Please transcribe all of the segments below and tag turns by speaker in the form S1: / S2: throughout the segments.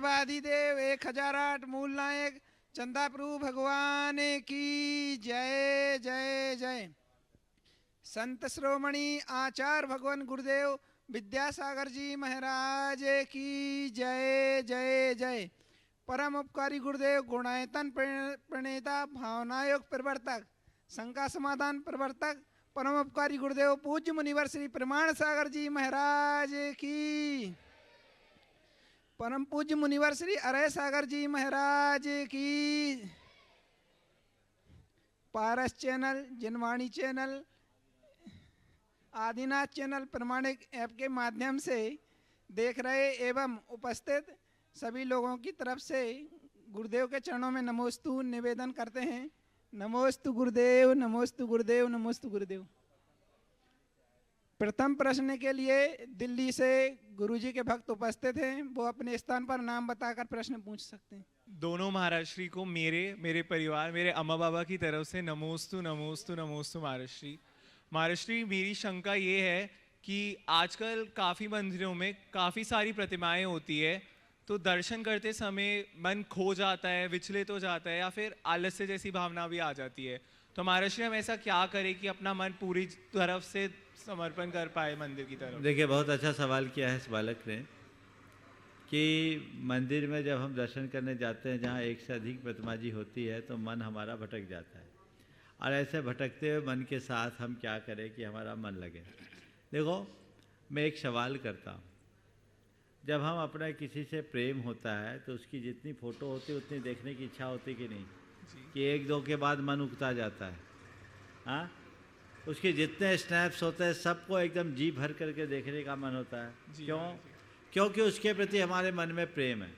S1: देवाधिदेव 1008 मूल नायक चंदा प्रभु भगवान की जय जय जय। संत श्रोमणी आचार्य भगवान गुरुदेव विद्यासागर जी महाराज की जय जय जय। परम उपकारी गुरुदेव गुणायतन प्रणेता भावनायोग प्रवर्तक शंका समाधान प्रवर्तक परम उपकारी गुरुदेव पूज्य मुनिवर श्री प्रमाण सागर जी महाराज की। परम पूज्य मुनिवर श्री अरय सागर जी महाराज की। Paras channel, Janvani channel, Adinath channel Pramanik app के माध्यम से देख रहे एवं उपस्थित सभी लोगों की तरफ से गुरुदेव के चरणों में नमोस्तु निवेदन करते हैं। नमोस्तु गुरुदेव, नमोस्तु गुरुदेव, नमोस्तु गुरुदेव। प्रथम प्रश्न के लिए दिल्ली से गुरुजी के भक्त उपस्थित हैं, वो अपने स्थान पर नाम बताकर प्रश्न पूछ सकते हैं।
S2: दोनों महाराज श्री को मेरे परिवार, मेरे अम्मा बाबा की तरफ से नमोस्तु नमोस्तु नमोस्तु महाराज श्री। महाराज श्री, मेरी शंका ये है कि आजकल काफ़ी मंदिरों में काफ़ी सारी प्रतिमाएं होती है, तो दर्शन करते समय मन खो जाता है, विचलित हो जाता है, या फिर आलस्य जैसी भावना भी आ जाती है। तो महाराज श्री, हम ऐसा क्या करें कि अपना मन पूरी तरफ से समर्पण कर पाए मंदिर की तरफ?
S3: देखिए, बहुत अच्छा सवाल किया है इस बालक ने कि मंदिर में जब हम दर्शन करने जाते हैं जहाँ एक से अधिक प्रतिमा जी होती है तो मन हमारा भटक जाता है, और ऐसे भटकते हुए मन के साथ हम क्या करें कि हमारा मन लगे। देखो, मैं एक सवाल करता हूँ, जब हम अपना किसी से प्रेम होता है तो उसकी जितनी फ़ोटो होती है उतनी देखने की इच्छा होती कि नहीं? कि एक दो के बाद मन उकता जाता है। हाँ, उसके जितने स्नैप्स होते हैं सबको एकदम जी भर करके देखने का मन होता है। क्यों? क्योंकि उसके प्रति हमारे मन में प्रेम है।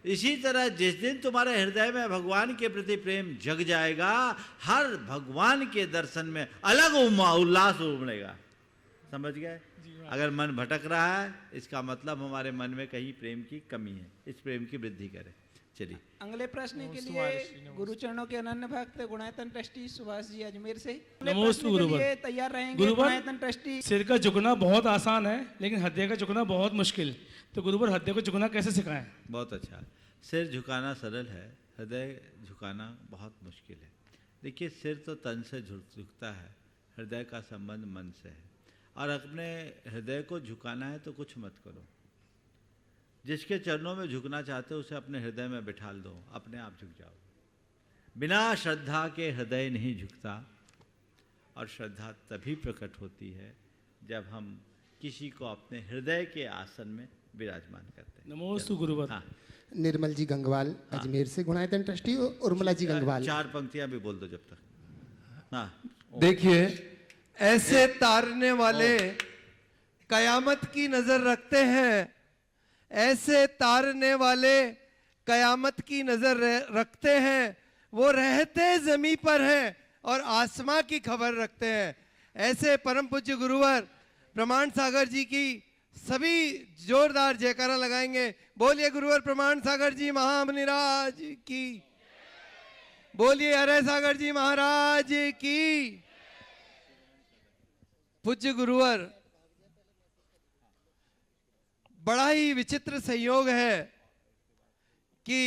S3: इसी तरह जिस दिन तुम्हारे हृदय में भगवान के प्रति प्रेम जग जाएगा, हर भगवान के दर्शन में अलग उल्लास उमड़ेगा। समझ गए? अगर मन भटक रहा है इसका मतलब हमारे मन में कहीं प्रेम की कमी है। इस प्रेम की वृद्धि करें। चलिए
S1: अगले प्रश्न के लिए गुरु चरणों के अनन्य भक्त गुणायतन ट्रस्टी सुभाष जी अजमेर से
S4: नमोस्तु गुरुवर।
S1: तैयार रहेंगे।
S4: गुरुवर,
S1: गुणायतन ट्रस्टी,
S4: सिर का झुकना बहुत आसान है लेकिन हृदय का झुकना बहुत मुश्किल, तो गुरुवर हृदय को झुकना कैसे सिखाएं?
S3: बहुत अच्छा। सिर झुकाना सरल है, हृदय झुकाना बहुत मुश्किल है। देखिए, सिर तो तन से झुकता है, हृदय का संबंध मन से है। और अपने हृदय को झुकाना है तो कुछ मत करो, जिसके चरणों में झुकना चाहते हो उसे अपने हृदय में बिठा दो, अपने आप झुक जाओ। बिना श्रद्धा के हृदय नहीं झुकता, और श्रद्धा तभी प्रकट होती है जब हम किसी को अपने हृदय के आसन में विराजमान करते हैं।
S4: नमोस्तु गुरुवर।
S3: हाँ,
S5: निर्मल जी गंगवाल अजमेर से गुणायतन ट्रस्टी, उर्मिला जी गंगवाल।
S3: चार पंक्तियां भी बोल दो जब तक। हाँ,
S6: देखिए, ऐसे तारने वाले कयामत की नजर रखते हैं, ऐसे तारने वाले कयामत की नजर रखते हैं, वो रहते जमी पर हैं और आसमां की खबर रखते हैं। ऐसे परम पूज्य गुरुवर प्रमाण सागर जी की सभी जोरदार जयकारा लगाएंगे। बोलिए गुरुवर प्रमाण सागर जी महामुनिराज की, बोलिए अरय सागर जी महाराज की। पूज्य गुरुवर, बड़ा ही विचित्र संयोग है कि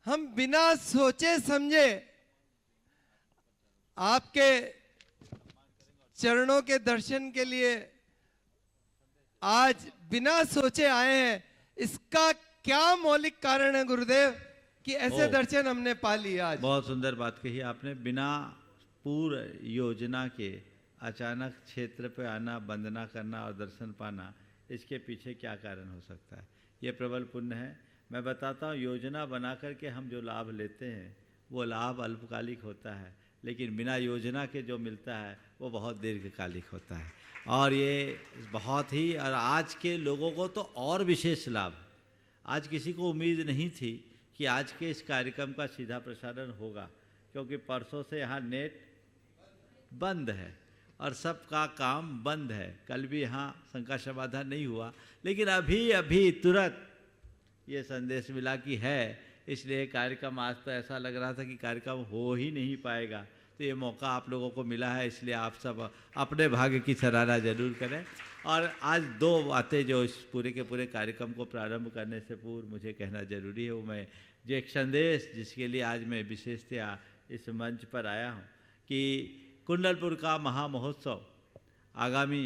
S6: हम बिना सोचे समझे आपके चरणों के दर्शन के लिए आज बिना सोचे आए हैं। इसका क्या मौलिक कारण है गुरुदेव कि ऐसे दर्शन हमने पा लिए आज?
S3: बहुत सुंदर बात कही आपने। बिना पूर्व योजना के अचानक क्षेत्र पे आना, वंदना करना और दर्शन पाना, इसके पीछे क्या कारण हो सकता है? ये प्रबल पुण्य है। मैं बताता हूँ, योजना बना करके हम जो लाभ लेते हैं वो लाभ अल्पकालिक होता है, लेकिन बिना योजना के जो मिलता है वो बहुत दीर्घकालिक होता है। और ये बहुत ही, और आज के लोगों को तो और विशेष लाभ। आज किसी को उम्मीद नहीं थी कि आज के इस कार्यक्रम का सीधा प्रसारण होगा, क्योंकि परसों से यहाँ नेट बंद है और सबका काम बंद है। कल भी यहाँ शंका समाधान नहीं हुआ, लेकिन अभी अभी तुरंत ये संदेश मिला कि है, इसलिए कार्यक्रम आज तो ऐसा लग रहा था कि कार्यक्रम हो ही नहीं पाएगा। तो ये मौका आप लोगों को मिला है, इसलिए आप सब अपने भाग्य की सराहना जरूर करें। और आज दो बातें जो इस पूरे के पूरे कार्यक्रम को प्रारंभ करने से पूर्व मुझे कहना जरूरी है, वो मैं जो एक संदेश जिसके लिए आज मैं विशेषतया इस मंच पर आया हूँ कि कुंडलपुर का महामहोत्सव आगामी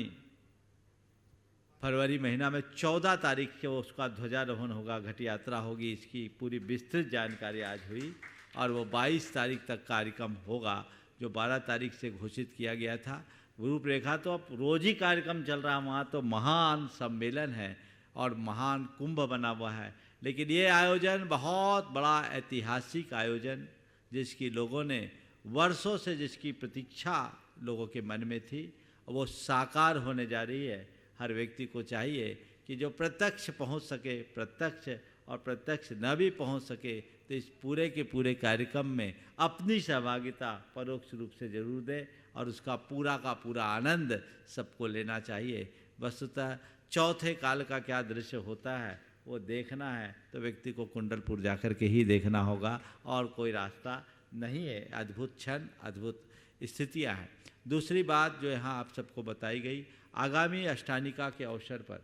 S3: फरवरी महीना में 14 तारीख को उसका ध्वजारोहण होगा, घट यात्रा होगी, इसकी पूरी विस्तृत जानकारी आज हुई और वो 22 तारीख तक कार्यक्रम होगा, जो 12 तारीख से घोषित किया गया था। रूपरेखा तो अब रोज ही कार्यक्रम चल रहा है, वहाँ तो महान सम्मेलन है और महान कुंभ बना हुआ है, लेकिन ये आयोजन बहुत बड़ा ऐतिहासिक आयोजन, जिसकी लोगों ने वर्षों से जिसकी प्रतीक्षा लोगों के मन में थी, वो साकार होने जा रही है। हर व्यक्ति को चाहिए कि जो प्रत्यक्ष पहुंच सके प्रत्यक्ष, और प्रत्यक्ष न भी पहुंच सके तो इस पूरे के पूरे कार्यक्रम में अपनी सहभागिता परोक्ष रूप से जरूर दे और उसका पूरा का पूरा आनंद सबको लेना चाहिए। वस्तुतः चौथे काल का क्या दृश्य होता है वो देखना है तो व्यक्ति को कुंडलपुर जाकर के ही देखना होगा और कोई रास्ता नहीं है। अद्भुत क्षण, अद्भुत स्थितियाँ हैं। दूसरी बात जो यहाँ आप सबको बताई गई, आगामी अष्टानिका के अवसर पर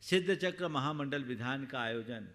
S3: सिद्ध चक्र महामंडल विधान का आयोजन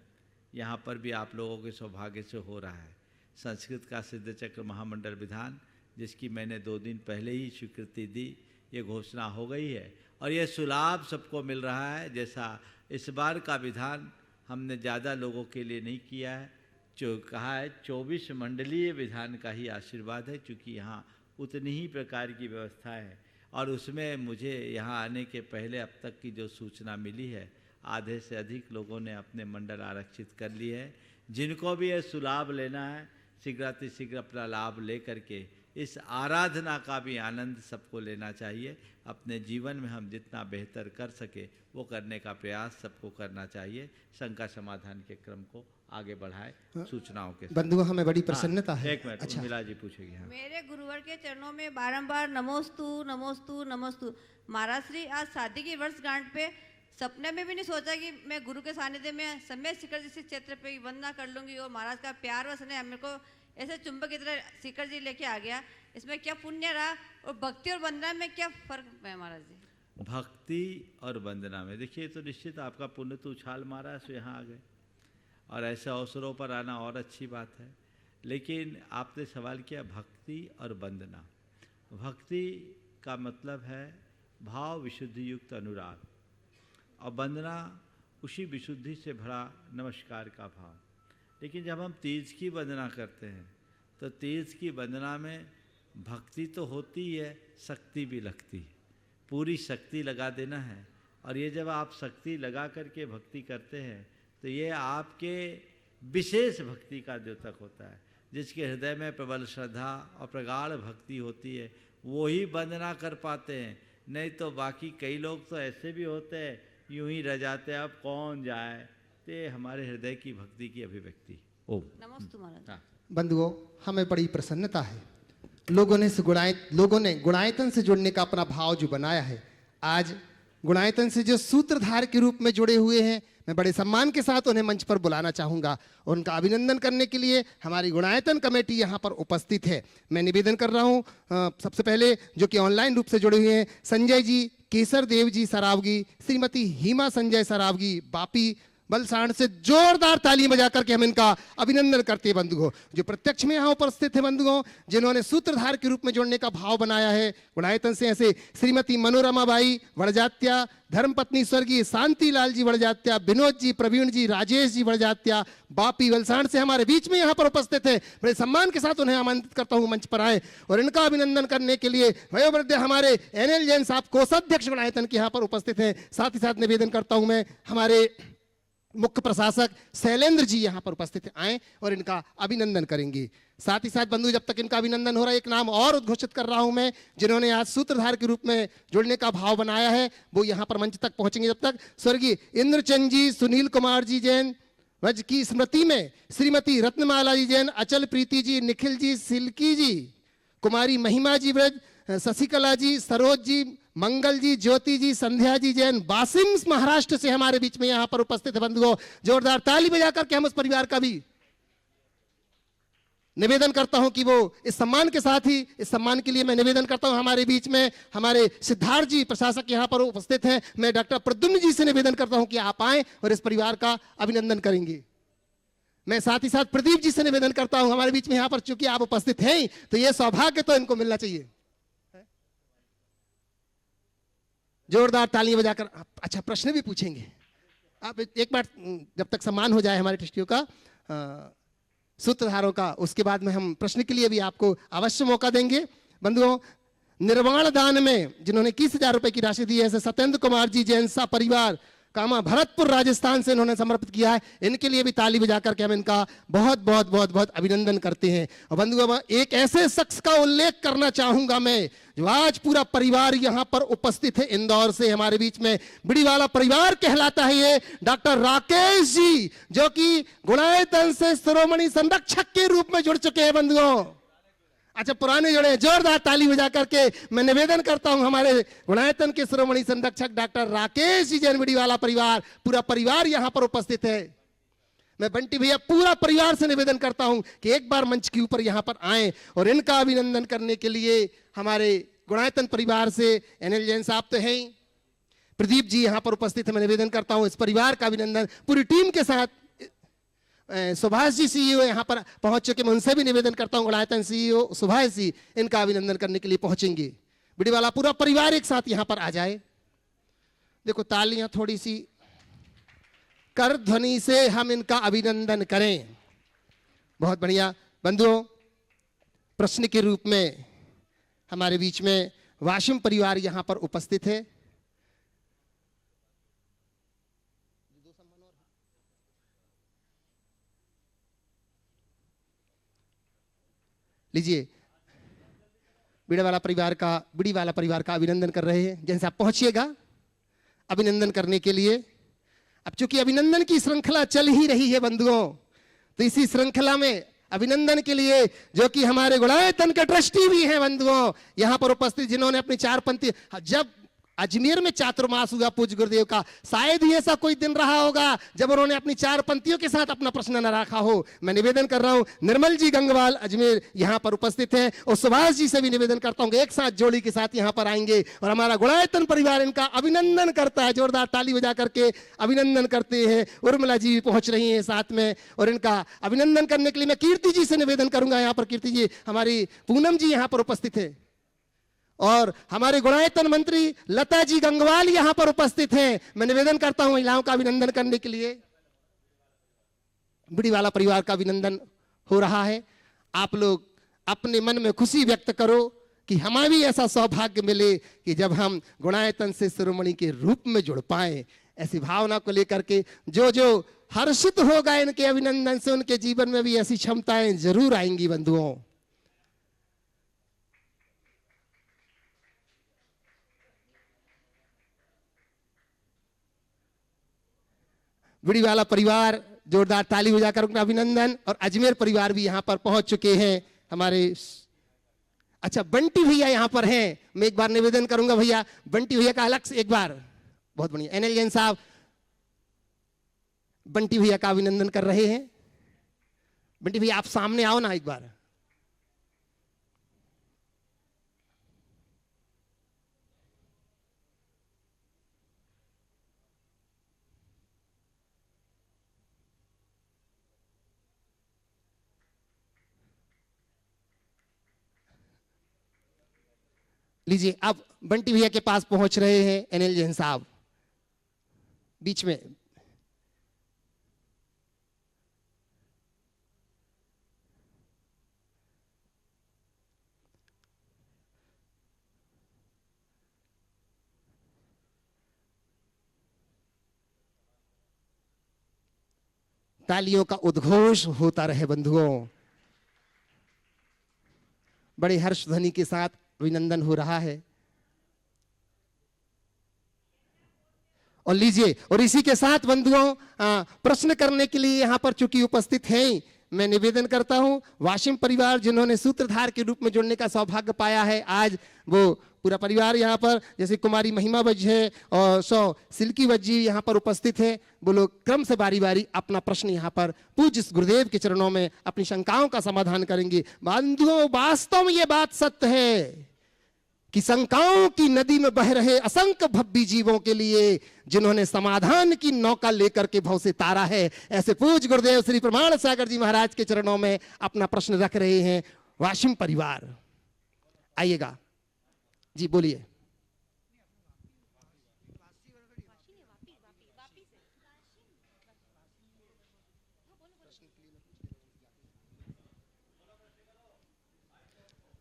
S3: यहाँ पर भी आप लोगों के सौभाग्य से हो रहा है। संस्कृत का सिद्ध चक्र महामंडल विधान, जिसकी मैंने 2 दिन पहले ही स्वीकृति दी, ये घोषणा हो गई है और ये सुलाभ सबको मिल रहा है। जैसा इस बार का विधान हमने ज़्यादा लोगों के लिए नहीं किया है, जो कहा है 24 मंडलीय विधान का ही आशीर्वाद है, क्योंकि यहाँ उतनी ही प्रकार की व्यवस्था है। और उसमें मुझे यहाँ आने के पहले अब तक की जो सूचना मिली है, आधे से अधिक लोगों ने अपने मंडल आरक्षित कर लिए है। जिनको भी ये सुलाभ लेना है, शीघ्रातिशीघ्र अपना लाभ ले करके इस आराधना का भी आनंद सबको लेना चाहिए। अपने जीवन में हम जितना बेहतर कर सके वो करने का प्रयास सबको करना चाहिए। शंका समाधान के क्रम को आगे बढ़ाए सूचनाओं के साथ।
S5: बंधुओं, हमें बड़ी प्रसन्नता है।
S3: एक मिनट, उर्मिला जी पूछेगी। हाँ।
S7: मेरे गुरुवर के चरणों में बारंबार नमोस्तु नमोस्तु नमोस्तु। महाराज श्री, आज शादी की वर्षगांठ पे सपने में भी नहीं सोचा कि मैं गुरु के सानिध्य में समय शिखर जी क्षेत्र पे वंदना कर लूंगी और महाराज का प्यार व स्नेह मेरे को ऐसे चुंबक की तरह शिखर जी लेके आ गया। इसमें क्या पुण्य रहा और भक्ति और वंदना में क्या फर्क है महाराज जी?
S3: भक्ति और वंदना में देखिए, तो निश्चित आपका पुण्य तो उछाल मारा है, सो यहाँ आ गए और ऐसे अवसरों पर आना और अच्छी बात है। लेकिन आपने सवाल किया भक्ति और वंदना। भक्ति का मतलब है भाव विशुद्धि युक्त अनुराग, और वंदना उसी विशुद्धि से भरा नमस्कार का भाव। लेकिन जब हम तीज की वंदना करते हैं तो तीज की वंदना में भक्ति तो होती है, शक्ति भी लगती है, पूरी शक्ति लगा देना है। और ये जब आप शक्ति लगा करके भक्ति करते हैं तो ये आपके विशेष भक्ति का द्योतक होता है। जिसके हृदय में प्रबल श्रद्धा और प्रगाढ़ भक्ति होती है वो ही वंदना कर पाते हैं, नहीं तो बाकी कई लोग तो ऐसे भी होते हैं यूं ही रह जाते हैं, अब कौन जाए। तो ये हमारे हृदय की भक्ति की अभिव्यक्ति। ओम
S7: नमस्ते महाराज।
S3: हाँ।
S5: बंधुओं, हमें बड़ी प्रसन्नता है। लोगों ने गुणायतन से जुड़ने का अपना भाव जो बनाया है, आज गुणायतन से जो सूत्रधार के रूप में जुड़े हुए हैं, मैं बड़े सम्मान के साथ उन्हें मंच पर बुलाना चाहूँगा। उनका अभिनंदन करने के लिए हमारी गुणायतन कमेटी यहाँ पर उपस्थित है। मैं निवेदन कर रहा हूँ सबसे पहले जो कि ऑनलाइन रूप से जुड़े हुए हैं, संजय जी, केसर देव जी सरावगी, श्रीमती हिमा संजय सरावगी, बापी बलसाण से जोरदार ताली बजा करके हम इनका अभिनंदन करते हैं। बंधुओं, जो प्रत्यक्ष में यहाँ उपस्थित है, बंधुओं जिन्होंने सूत्रधार के रूप में जोड़ने का भाव बनाया है गुणायतन से, ऐसे श्रीमती मनोरमा बाई वड़जात्या, धर्मपत्नी स्वर्गीय शांति लाल जी वड़जात्या, विनोद जी, प्रवीण जी, राजेश जी वड़जात्या, बापी वलसाण से हमारे बीच में यहाँ पर उपस्थित है। बड़े सम्मान के साथ उन्हें आमंत्रित करता हूँ मंच पर आए और इनका अभिनंदन करने के लिए वयोवृद्ध हमारे NL जैन साहब कोषाध्यक्ष गुणायतन के यहाँ पर उपस्थित हैं। साथ ही साथ निवेदन करता हूँ मैं हमारे मुख्य प्रशासक शैलेंद्र जी यहाँ पर उपस्थित आए और इनका अभिनंदन करेंगे। साथ ही साथ बंधु, जब तक इनका अभिनंदन हो रहा है, एक नाम और उद्घोषित कर रहा हूं मैं, जिन्होंने आज सूत्रधार के रूप में जुड़ने का भाव बनाया है, वो यहाँ पर मंच तक पहुंचेंगे। जब तक स्वर्गीय इंद्रचंद जी, सुनील कुमार जी जैन वज की स्मृति में श्रीमती रत्नमाला जी जैन, अचल प्रीति जी, निखिल जी, सिल्की जी, कुमारी महिमा जी व्रज, शशिकला जी, सरोज जी, मंगल जी, ज्योति जी, संध्या जी जैन वासिम महाराष्ट्र से हमारे बीच में यहाँ पर उपस्थित है। बंधुओं, जोरदार ताली बजा करके हम उस परिवार का भी निवेदन करता हूं कि वो इस सम्मान के साथ ही, इस सम्मान के लिए मैं निवेदन करता हूं हमारे बीच में हमारे सिद्धार्थ जी प्रशासक यहां पर उपस्थित हैं। मैं डॉक्टर प्रद्युम्न जी से निवेदन करता हूं कि आप आएं और इस परिवार का अभिनंदन करेंगे। मैं साथ ही साथ प्रदीप जी से निवेदन करता हूं हमारे बीच में यहां पर, चूंकि आप उपस्थित हैं तो ये सौभाग्य तो इनको मिलना चाहिए। जोरदार तालियां बजाकर। अच्छा, प्रश्न भी पूछेंगे आप एक बार, जब तक सम्मान हो जाए हमारे ट्रस्टियों का, सूत्रधारों का, उसके बाद में हम प्रश्न के लिए भी आपको अवश्य मौका देंगे। बंधुओं, निर्वाण दान में जिन्होंने 21,000 रुपए की राशि दी है, ऐसे सत्येंद्र कुमार जी जैन सा परिवार कामा भरतपुर राजस्थान से इन्होंने समर्पित किया है। इनके लिए भी ताली बजाकर के हम इनका बहुत बहुत बहुत बहुत अभिनंदन करते हैं। और बंधुओं, एक ऐसे शख्स का उल्लेख करना चाहूंगा मैं, जो आज पूरा परिवार यहां पर उपस्थित है, इंदौर से हमारे बीच में बिड़ीवाला परिवार कहलाता है ये, डॉक्टर राकेश जी, जो कि गुणायतन से शिरोमणि संरक्षक के रूप में जुड़ चुके हैं। बंधुओं, अच्छा, पुराने जुड़े। जोरदार ताली बजा करके मैं निवेदन करता हूं हमारे गुणायतन के शिरोमणि संरक्षक डॉक्टर राकेश जी जैन बिड़ीवाला परिवार, पूरा परिवार यहां पर उपस्थित है। मैं बंटी भैया पूरा परिवार से निवेदन करता हूं कि एक बार मंच के ऊपर यहां पर आएं और इनका अभिनंदन करने के लिए हमारे गुणायतन परिवार से एनएल जैन साहब तो हैं ही, प्रदीप जी यहां पर उपस्थित है। मैं निवेदन करता हूं इस परिवार का अभिनंदन पूरी टीम के साथ। सुभाष जी सीईओ यहां पर पहुंच चुके, मैं उनसे भी निवेदन करता हूं, गुणायतन सीईओ सुभाष जी इनका अभिनंदन करने के लिए पहुंचेंगे। बिड़ीवाला पूरा परिवार एक साथ यहां पर आ जाए। देखो, तालियां थोड़ी सी कर ध्वनि से हम इनका अभिनंदन करें। बहुत बढ़िया। बंधुओं, प्रश्न के रूप में हमारे बीच में वाशिम परिवार यहां पर उपस्थित है। लीजिए, बिड़ीवाला परिवार का अभिनंदन कर रहे हैं। जैसे आप पहुंचिएगा अभिनंदन करने के लिए। अब चूंकि अभिनंदन की श्रृंखला चल ही रही है बंधुओं, तो इसी श्रृंखला में अभिनंदन के लिए जो कि हमारे गुणायतन के ट्रस्टी भी हैं बंधुओं यहां पर उपस्थित, जिन्होंने अपनी 4 पंक्ति, जब अजमेर में चातुर्मास हुआ पूज्य गुरुदेव का, शायद ही ऐसा कोई दिन रहा होगा जब उन्होंने अपनी 4 पंक्तियों के साथ अपना प्रश्न न रखा हो। मैं निवेदन कर रहा हूं, निर्मल जी गंगवाल अजमेर यहां पर उपस्थित हैं, और सुभाष जी से भी निवेदन करता हूं एक साथ जोड़ी के साथ यहां पर आएंगे और हमारा गुणायतन परिवार इनका अभिनंदन करता है। जोरदार ताली बजा करके अभिनंदन करते हैं। उर्मिला जी भी पहुंच रही है साथ में, और इनका अभिनंदन करने के लिए मैं कीर्ति जी से निवेदन करूंगा। यहाँ पर कीर्ति जी, हमारी पूनम जी यहाँ पर उपस्थित है, और हमारे गुणायतन मंत्री लता जी गंगवाल यहां पर उपस्थित हैं। मैं निवेदन करता हूं महिलाओं का अभिनंदन करने के लिए। बिड़ीवाला परिवार का अभिनंदन हो रहा है। आप लोग अपने मन में खुशी व्यक्त करो कि हमें भी ऐसा सौभाग्य मिले कि जब हम गुणायतन से शिरोमणि के रूप में जुड़ पाए। ऐसी भावना को लेकर के जो जो हर्षित होगा इनके अभिनंदन से, उनके जीवन में भी ऐसी क्षमताएं जरूर आएंगी बंधुओं। बिड़ीवाला परिवार, जोरदार ताली बजाकर उनका अभिनंदन। और अजमेर परिवार भी यहां पर पहुंच चुके हैं हमारे। अच्छा, बंटी भैया यहां पर हैं, मैं एक बार निवेदन करूंगा भैया, बंटी भैया का अलग से एक बार। बहुत बढ़िया, एनएल जैन साहब बंटी भैया का अभिनंदन कर रहे हैं। बंटी भैया आप सामने आओ ना एक बार। लीजिए, अब बंटी भैया के पास पहुंच रहे हैं एनएल जैन साहब बीच में। तालियों का उद्घोष होता रहे बंधुओं। बड़े हर्ष ध्वनि के साथ अभिनंदन हो रहा है। और लीजिए, और इसी के साथ बंधुओं प्रश्न करने के लिए यहां पर चूंकि उपस्थित हैं, मैं निवेदन करता हूं वाशिम परिवार जिन्होंने सूत्रधार के रूप में जुड़ने का सौभाग्य पाया है, आज वो पूरा परिवार यहाँ पर, जैसे कुमारी महिमा वज्ज है और सिल्की वज्ज जी यहाँ पर उपस्थित है। वो लोग क्रम से बारी बारी अपना प्रश्न यहाँ पर पूज्य गुरुदेव के चरणों में अपनी शंकाओं का समाधान करेंगे। बंधुओं, वास्तव में ये बात सत्य है कि शंकाओं की नदी में बह रहे असंख्य भव्य जीवों के लिए जिन्होंने समाधान की नौका लेकर के भव से तारा है, ऐसे पूज्य गुरुदेव श्री प्रमाण सागर जी महाराज के चरणों में अपना प्रश्न रख रहे हैं वाशिम परिवार। आइएगा जी, बोलिए।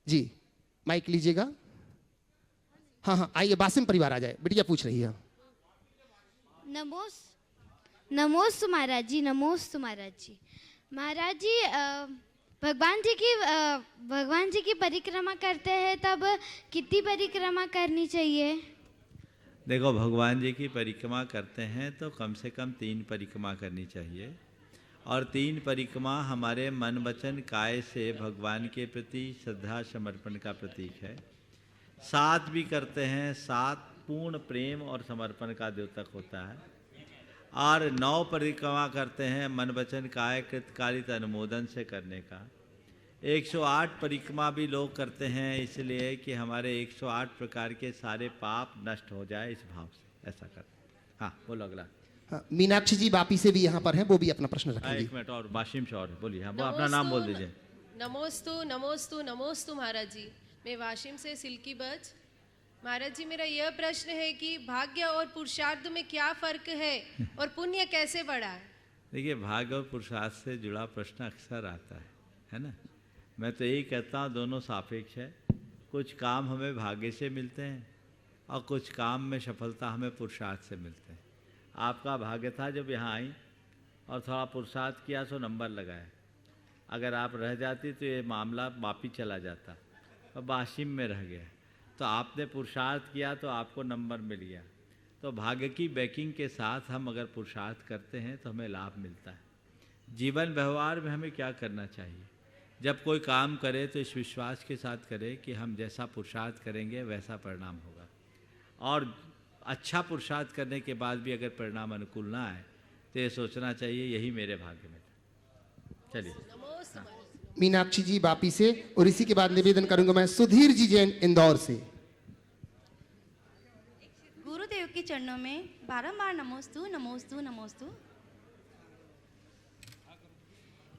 S5: जी माइक लीजिएगा। हाँ हाँ, आइए, वासिम परिवार आ जाए। बिटिया पूछ रही है।
S8: नमोस्तु महाराज जी, नमोस्तु महाराज जी। महाराज जी, भगवान जी की परिक्रमा करते हैं तब कितनी परिक्रमा करनी चाहिए?
S3: देखो, भगवान जी की परिक्रमा करते हैं तो कम से कम 3 परिक्रमा करनी चाहिए, और 3 परिक्रमा हमारे मन वचन काया से भगवान के प्रति श्रद्धा समर्पण का प्रतीक है। 7 भी करते हैं, 7 पूर्ण प्रेम और समर्पण का द्योतक होता है, और 9 परिक्रमा करते हैं मन वचन काया कृतकालित अनुमोदन से करने का। 108 परिक्रमा भी लोग करते हैं इसलिए कि हमारे 108 प्रकार के सारे पाप नष्ट हो जाए, इस भाव से ऐसा करते हैं। हाँ, बोलो अगला।
S5: हाँ, मीनाक्षी जी वापी से भी यहाँ पर हैं, वो भी अपना प्रश्न रखेंगे।
S3: 1 मिनट और, वाशिम से और बोलिए। हाँ, वो अपना नाम बोल दीजिए।
S9: नमोस्तु नमोस्तु नमोस्तु महाराज जी। मैं वाशिम से सिल्की बज। महाराज जी, मेरा यह प्रश्न है कि भाग्य और पुरुषार्थ में क्या फर्क है और पुण्य कैसे बढ़ा है?
S3: देखिए, भाग्य और पुरुषार्थ से जुड़ा प्रश्न अक्सर आता है ना। मैं तो यही कहता हूँ, दोनों सापेक्ष है। कुछ काम हमें भाग्य से मिलते हैं और कुछ काम में सफलता हमें पुरुषार्थ से मिलते हैं। आपका भाग्य था जब यहाँ आई और थोड़ा पुरुषार्थ किया तो नंबर लगाए। अगर आप रह जाती तो ये मामला वापी चला जाता और वाशिम में रह गया। तो आपने पुरुषार्थ किया तो आपको नंबर मिल गया। तो भाग्य की बैकिंग के साथ हम अगर पुरुषार्थ करते हैं तो हमें लाभ मिलता है। जीवन व्यवहार में हमें क्या करना चाहिए? जब कोई काम करे तो इस विश्वास के साथ करे कि हम जैसा पुरुषार्थ करेंगे वैसा परिणाम होगा, और अच्छा पुरुषार्थ करने के बाद भी अगर परिणाम अनुकूल ना आए तो ये सोचना चाहिए यही मेरे भाग्य में था। चलिए।
S5: मीनाक्षी जी वापी से, और इसी के बाद निवेदन करूंगा मैं सुधीर जी जैन इंदौर से।
S10: गुरुदेव के चरणों में बारंबार नमोस्तु नमोस्तु नमोस्तु।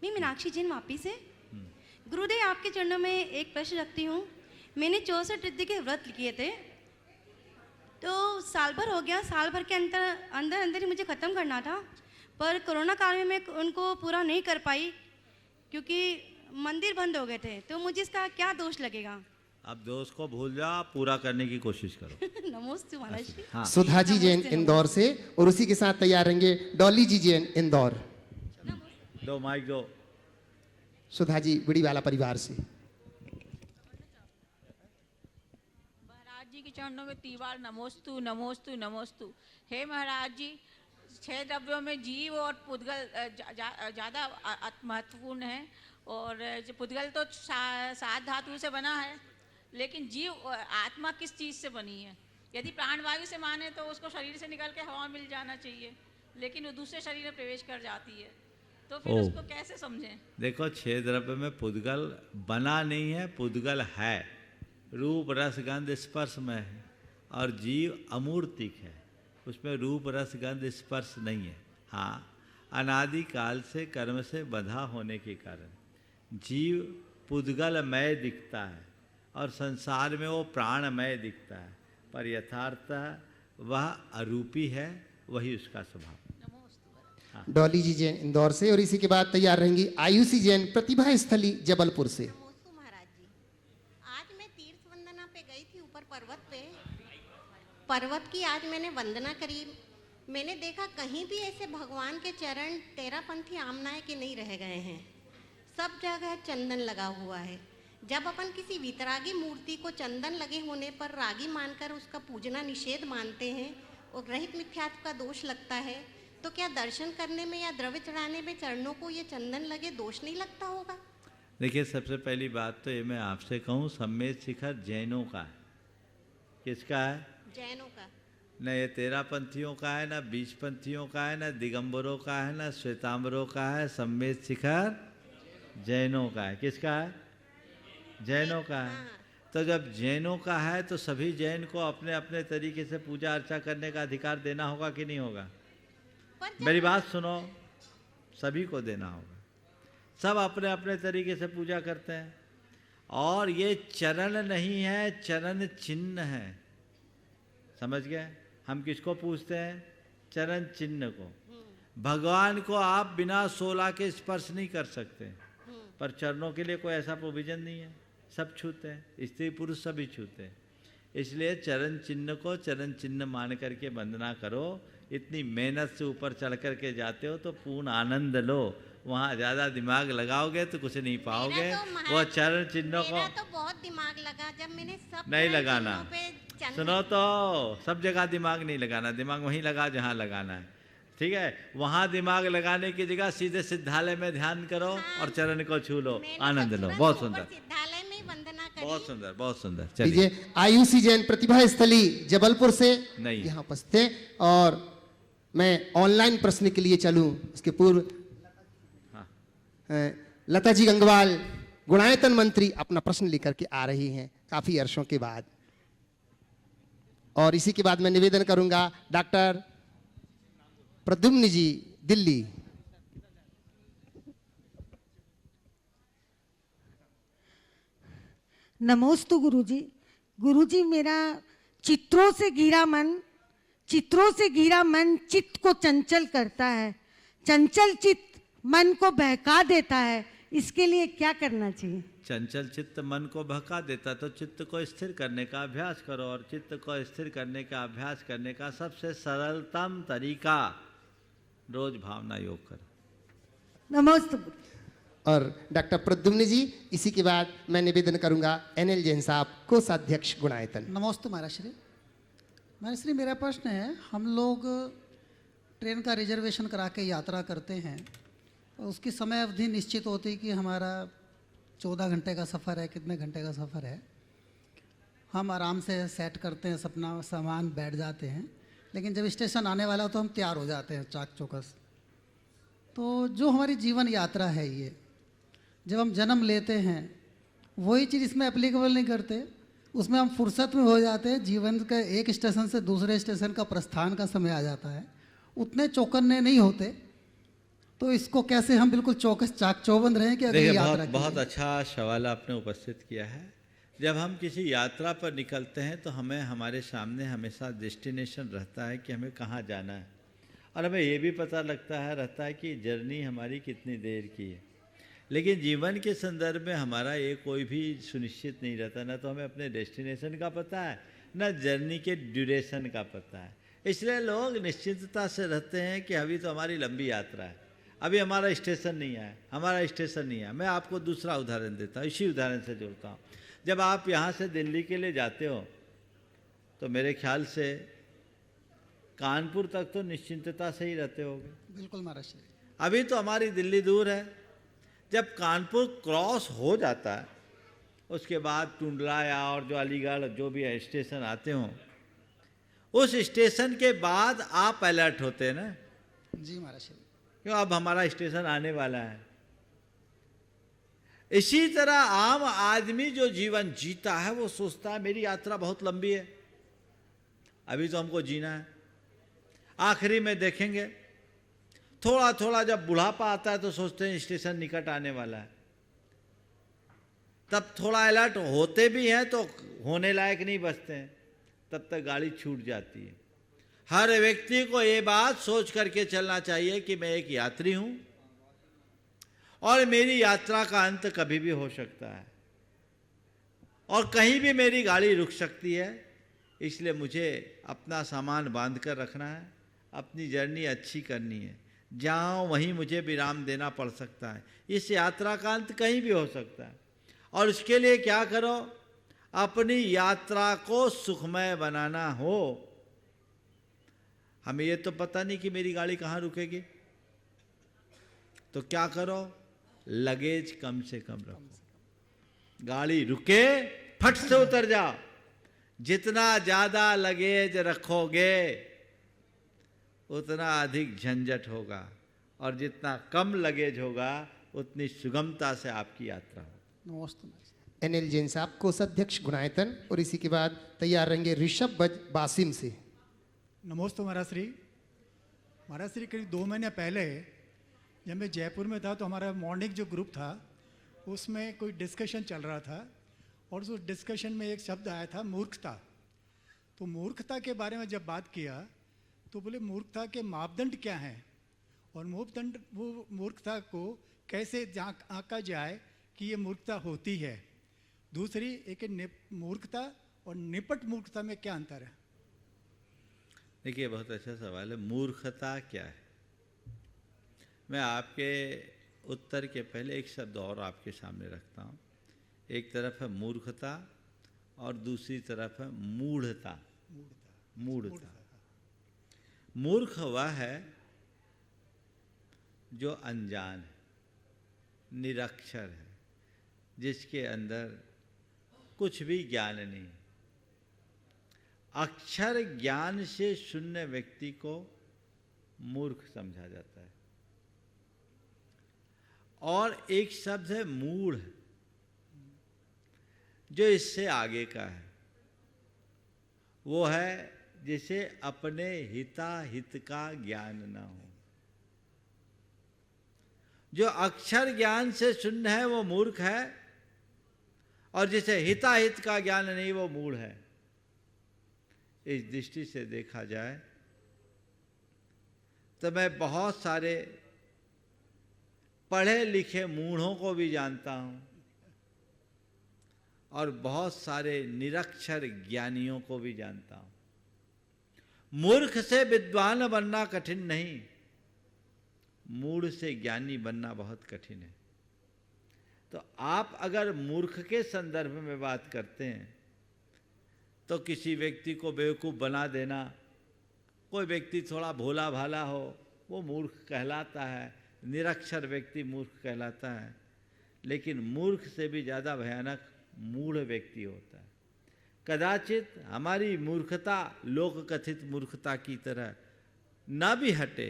S10: मैं मीनाक्षी जैन वापी से। गुरुदेव, आपके चरणों में एक प्रश्न रखती हूँ। मैंने 64 रिद्धि के व्रत किए थे, तो साल भर हो गया। साल भर के अंदर ही मुझे ख़त्म करना था, पर कोरोना काल में मैं उनको पूरा नहीं कर पाई क्योंकि मंदिर बंद हो गए थे। तो मुझे इसका क्या दोष लगेगा?
S3: अब दोष को भूल जाओ, पूरा करने की कोशिश करो।
S10: नमस्ते महाराज जी।
S3: हाँ।
S5: सुधा जी जैन इंदौर से, और उसी के साथ तैयार रहेंगे डॉली जी जैन इंदौर।
S3: दो माइक दो।
S5: सुधा जी बड़ी वाला परिवार से।
S11: महाराज जी के चरणों में तीवार नमोस्तु नमोस्तु नमोस्तु। हे महाराज जी, 6 द्रव्यों में जीव और पुद्गल ज़्यादा महत्वपूर्ण है, और पुद्गल तो 7 धातु से बना है, लेकिन जीव आत्मा किस चीज़ से बनी है? यदि प्राणवायु से माने तो उसको शरीर से निकल के हवा मिल जाना चाहिए, लेकिन वो दूसरे शरीर में प्रवेश कर जाती है, तो फिर उसको कैसे समझें?
S3: देखो, 6 द्रव्य में पुद्गल बना नहीं है, पुद्गल है। रूप रस गंध स्पर्श में है, और जीव अमूर्तिक है, उसमें रूप रस गंध स्पर्श नहीं है। हाँ, अनादि काल से कर्म से बंधा होने के कारण जीव पुद्गलमय दिखता है और संसार में वो प्राणमय दिखता है, पर यथार्थ वह अरूपी है, वही उसका स्वभाव।
S5: डॉली जी जैन इंदौर से, और इसी के बाद तैयार रहेंगी आयुषी जैन प्रतिभा स्थली जबलपुर से।
S12: महाराज जी, आज मैं तीर्थ वंदना पे गई थी ऊपर पर्वत पे। पर्वत की आज मैंने वंदना करी। मैंने देखा कहीं भी ऐसे भगवान के चरण तेरापंथी आमनाए के नहीं रह गए हैं, सब जगह चंदन लगा हुआ है। जब अपन किसी वितरागी मूर्ति को चंदन लगे होने पर रागी मानकर उसका पूजना निषेध मानते हैं और रहित मिथ्यात्व का दोष लगता है, तो क्या दर्शन करने में या द्रव्य चढ़ाने में चरणों को ये चंदन लगे दोष नहीं लगता होगा?
S3: देखिए, सबसे पहली बात तो ये मैं आपसे कहूँ, सम्मेद शिखर जैनों का है, किसका है?
S12: जैनों का।
S3: न ये तेरापंथियों का है, न बीजपंथियों का है, न दिगंबरों का है, न श्वेतांबरों का है, सम्मेद शिखर जैनों का है। किसका है? जैनों का है। तो जब जैनों का है तो सभी जैन को अपने अपने तरीके से पूजा अर्चा करने का अधिकार देना होगा कि नहीं होगा? मेरी बात सुनो, सभी को देना होगा। सब अपने अपने तरीके से पूजा करते हैं। और ये चरण नहीं है, चरण चिन्ह है। समझ गए? हम किसको पूछते हैं? चरण चिन्ह को। भगवान को आप बिना 16 के स्पर्श नहीं कर सकते, पर चरणों के लिए कोई ऐसा प्रोविजन नहीं है। सब छूते हैं, स्त्री पुरुष सभी छूते हैं। इसलिए चरण चिन्ह को चरण चिन्ह मान करके वंदना करो। इतनी मेहनत से ऊपर चढ़ करके जाते हो तो पूर्ण आनंद लो। वहाँ ज़्यादा दिमाग लगाओगे तो कुछ नहीं पाओगे। वो चरण चिन्हों को
S12: तो बहुत दिमाग लगा जब मैंने सब
S3: नहीं लगाना। सुनो तो, सब जगह दिमाग नहीं लगाना, दिमाग वहीं लगा जहाँ लगाना है। ठीक है? वहाँ दिमाग लगाने की जगह सीधे सिद्धालय में ध्यान करो और चरण को छू लो, आनंद लो। बहुत सुंदर,
S12: सिद्धालय में वंदना करी।
S3: बहुत सुंदर, बहुत सुंदर।
S5: चलिए, आयुषी जैन प्रतिभा स्थली जबलपुर से
S3: नहीं
S5: यहाँ उपस्थित थे। और मैं ऑनलाइन प्रश्न के लिए चलूं उसके पूर्व लता जी गंगवाल गुणायतन मंत्री अपना प्रश्न लेकर के आ रही हैं काफी अर्षों के बाद। और इसी के बाद मैं निवेदन करूंगा डॉक्टर प्रद्युम्न जी दिल्ली।
S13: नमोस्तु गुरुजी। गुरुजी, मेरा चित्रों से घिरा मन चित्त को चंचल करता है। चंचल चित्त मन को बहका देता है, इसके लिए क्या करना चाहिए?
S3: चंचल चित्त मन को बहका देता तो चित्त को स्थिर करने का अभ्यास करो। और चित्त को स्थिर करने का अभ्यास करने का सबसे सरलतम तरीका रोज भावना योग करो।
S13: नमस्ते।
S5: और डॉक्टर प्रद्युम्न जी, इसी के बाद मैं निवेदन करूंगा एनएल जैन साहब, कोषाध्यक्ष गुणायतन।
S14: नमस्ते महाराष्ट्री। महाराष्ट्री, मेरा प्रश्न है, हम लोग ट्रेन का रिजर्वेशन करा के यात्रा करते हैं और उसकी समय अवधि निश्चित होती है कि हमारा 14 घंटे का सफ़र है, कितने घंटे का सफ़र है। हम आराम से सेट करते हैं अपना सामान, बैठ जाते हैं। लेकिन जब स्टेशन आने वाला हो तो हम तैयार हो जाते हैं चाक चौकस। तो जो हमारी जीवन यात्रा है, ये जब हम जन्म लेते हैं वही चीज़ इसमें एप्लीकेबल नहीं करते। उसमें हम फुर्सत में हो जाते हैं। जीवन का एक स्टेशन से दूसरे स्टेशन का प्रस्थान का समय आ जाता है, उतने चौकन्ने नहीं होते। तो इसको कैसे हम बिल्कुल चौकस चाक चौबंद रहें कि अगली यात्रा के
S3: बहुत अच्छा सवाल आपने उपस्थित किया है। जब हम किसी यात्रा पर निकलते हैं तो हमें हमारे सामने हमेशा डेस्टिनेशन रहता है कि हमें कहाँ जाना है। और हमें ये भी पता रहता है कि जर्नी हमारी कितनी देर की है। लेकिन जीवन के संदर्भ में हमारा ये कोई भी सुनिश्चित नहीं रहता। ना तो हमें अपने डेस्टिनेशन का पता है, ना जर्नी के ड्यूरेशन का पता है। इसलिए लोग निश्चिंतता से रहते हैं कि अभी तो हमारी लंबी यात्रा है, अभी हमारा स्टेशन नहीं आया, मैं आपको दूसरा उदाहरण देता हूँ, इसी उदाहरण से जोड़ता हूँ। जब आप यहाँ से दिल्ली के लिए जाते हो तो मेरे ख्याल से कानपुर तक तो निश्चिंतता से ही रहते होगे।
S14: बिल्कुल महाराज।
S3: अभी तो हमारी दिल्ली दूर है। जब कानपुर क्रॉस हो जाता है उसके बाद टुंडला या और जो अलीगढ़ जो भी है स्टेशन आते हों, उस स्टेशन के बाद आप अलर्ट होते हैं ना।
S14: जी महाराज।
S3: क्यों? अब हमारा स्टेशन आने वाला है। इसी तरह आम आदमी जो जीवन जीता है वो सोचता है मेरी यात्रा बहुत लंबी है, अभी तो हमको जीना है, आखिरी में देखेंगे। थोड़ा थोड़ा जब बुढ़ापा आता है तो सोचते हैं स्टेशन निकट आने वाला है, तब थोड़ा अलर्ट होते भी हैं तो होने लायक नहीं बचते हैं, तब तक गाड़ी छूट जाती है। हर व्यक्ति को ये बात सोच करके चलना चाहिए कि मैं एक यात्री हूं और मेरी यात्रा का अंत कभी भी हो सकता है और कहीं भी मेरी गाड़ी रुक सकती है। इसलिए मुझे अपना सामान बांध कर रखना है, अपनी जर्नी अच्छी करनी है। जहाँ वहीं मुझे विराम देना पड़ सकता है। इस यात्रा का अंत कहीं भी हो सकता है और उसके लिए क्या करो, अपनी यात्रा को सुखमय बनाना हो। हमें ये तो पता नहीं कि मेरी गाड़ी कहाँ रुकेगी, तो क्या करो, लगेज कम से कम रखो। गाड़ी रुके फट से उतर जाओ, जितना ज़्यादा लगेज रखोगे उतना अधिक झंझट होगा, और जितना कम लगेज होगा उतनी सुगमता से आपकी यात्रा होगी।
S14: नमस्ते।
S5: एनएल जैन साहब कोषाध्यक्ष गुणायतन, और इसी के बाद तैयार रहेंगे ऋषभ बज बासिम से।
S15: नमस्ते महाराज श्री। महाराज श्री, करीब 2 महीने पहले जब मैं जयपुर में था तो हमारा मॉर्निंग जो ग्रुप था उसमें कोई डिस्कशन चल रहा था, और उस डिस्कशन में एक शब्द आया था मूर्खता। तो मूर्खता के बारे में जब बात किया तो बोले मूर्खता के मापदंड क्या हैं, और मापदंड वो मूर्खता को कैसे आंका जाए कि ये मूर्खता होती है। दूसरी एक मूर्खता और निपट मूर्खता में क्या अंतर है?
S3: देखिए, बहुत अच्छा सवाल है। मूर्खता क्या है? मैं आपके उत्तर के पहले एक शब्द और आपके सामने रखता हूँ। एक तरफ है मूर्खता और दूसरी तरफ है मूढ़ता। मूढ़ता। मूर्ख वह है जो अनजान है, निरक्षर है, जिसके अंदर कुछ भी ज्ञान नहीं। अक्षर ज्ञान से शून्य व्यक्ति को मूर्ख समझा जाता है। और एक शब्द है मूढ़, जो इससे आगे का है। वो है जिसे अपने हिताहित का ज्ञान न हो। जो अक्षर ज्ञान से शून्य है वो मूर्ख है, और जिसे हिताहित का ज्ञान नहीं वो मूढ़ है। इस दृष्टि से देखा जाए तो मैं बहुत सारे पढ़े लिखे मूढ़ों को भी जानता हूं, और बहुत सारे निरक्षर ज्ञानियों को भी जानता हूं। मूर्ख से विद्वान बनना कठिन नहीं, मूढ़ से ज्ञानी बनना बहुत कठिन है। तो आप अगर मूर्ख के संदर्भ में बात करते हैं तो किसी व्यक्ति को बेवकूफ़ बना देना, कोई व्यक्ति थोड़ा भोला भाला हो वो मूर्ख कहलाता है, निरक्षर व्यक्ति मूर्ख कहलाता है। लेकिन मूर्ख से भी ज़्यादा भयानक मूढ़ व्यक्ति होता है। कदाचित हमारी मूर्खता लोक कथित मूर्खता की तरह ना भी हटे,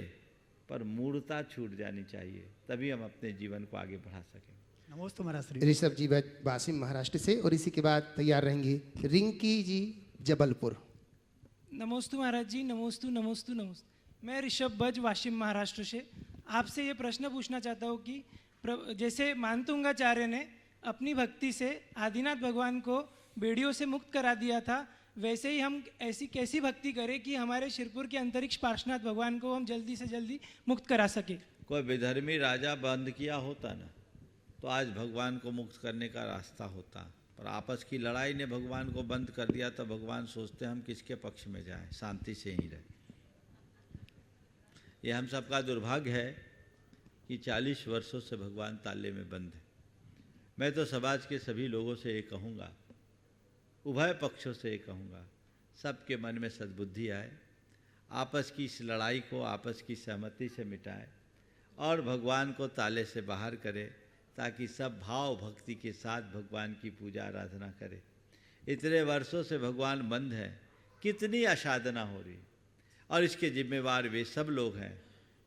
S3: पर मूढ़ता छूट जानी चाहिए, तभी हम अपने जीवन को आगे बढ़ा सकें।
S15: नमस्ते महाराज श्री।
S5: ऋषभ जी बासिम महाराष्ट्र से, और इसी के बाद तैयार रहेंगे रिंकी जी जबलपुर।
S16: नमोस्तु महाराज जी। नमोस्तु नमोस्तु नमोस्तु। मैं ऋषभ बज वाशिम महाराष्ट्र से आपसे ये प्रश्न पूछना चाहता हूँ कि जैसे मानतुंगाचार्य ने अपनी भक्ति से आदिनाथ भगवान को बेड़ियों से मुक्त करा दिया था, वैसे ही हम ऐसी कैसी भक्ति करें कि हमारे शिरपुर के अंतरिक्ष पार्श्वनाथ भगवान को हम जल्दी से जल्दी मुक्त करा सके।
S3: कोई विधर्मी राजा बंद किया होता ना तो आज भगवान को मुक्त करने का रास्ता होता, पर आपस की लड़ाई ने भगवान को बंद कर दिया। तो भगवान सोचते हम किसके पक्ष में जाएं, शांति से ही रहे। ये हम सबका दुर्भाग्य है कि 40 वर्षों से भगवान ताले में बंद है। मैं तो समाज के सभी लोगों से ये कहूँगा, उभय पक्षों से ये कहूँगा, सबके मन में सद्बुद्धि आए, आपस की इस लड़ाई को आपस की सहमति से मिटाए और भगवान को ताले से बाहर करे, ताकि सब भाव भक्ति के साथ भगवान की पूजा आराधना करे। इतने वर्षों से भगवान बंद है, कितनी असाधना हो रही, और इसके जिम्मेवार वे सब लोग हैं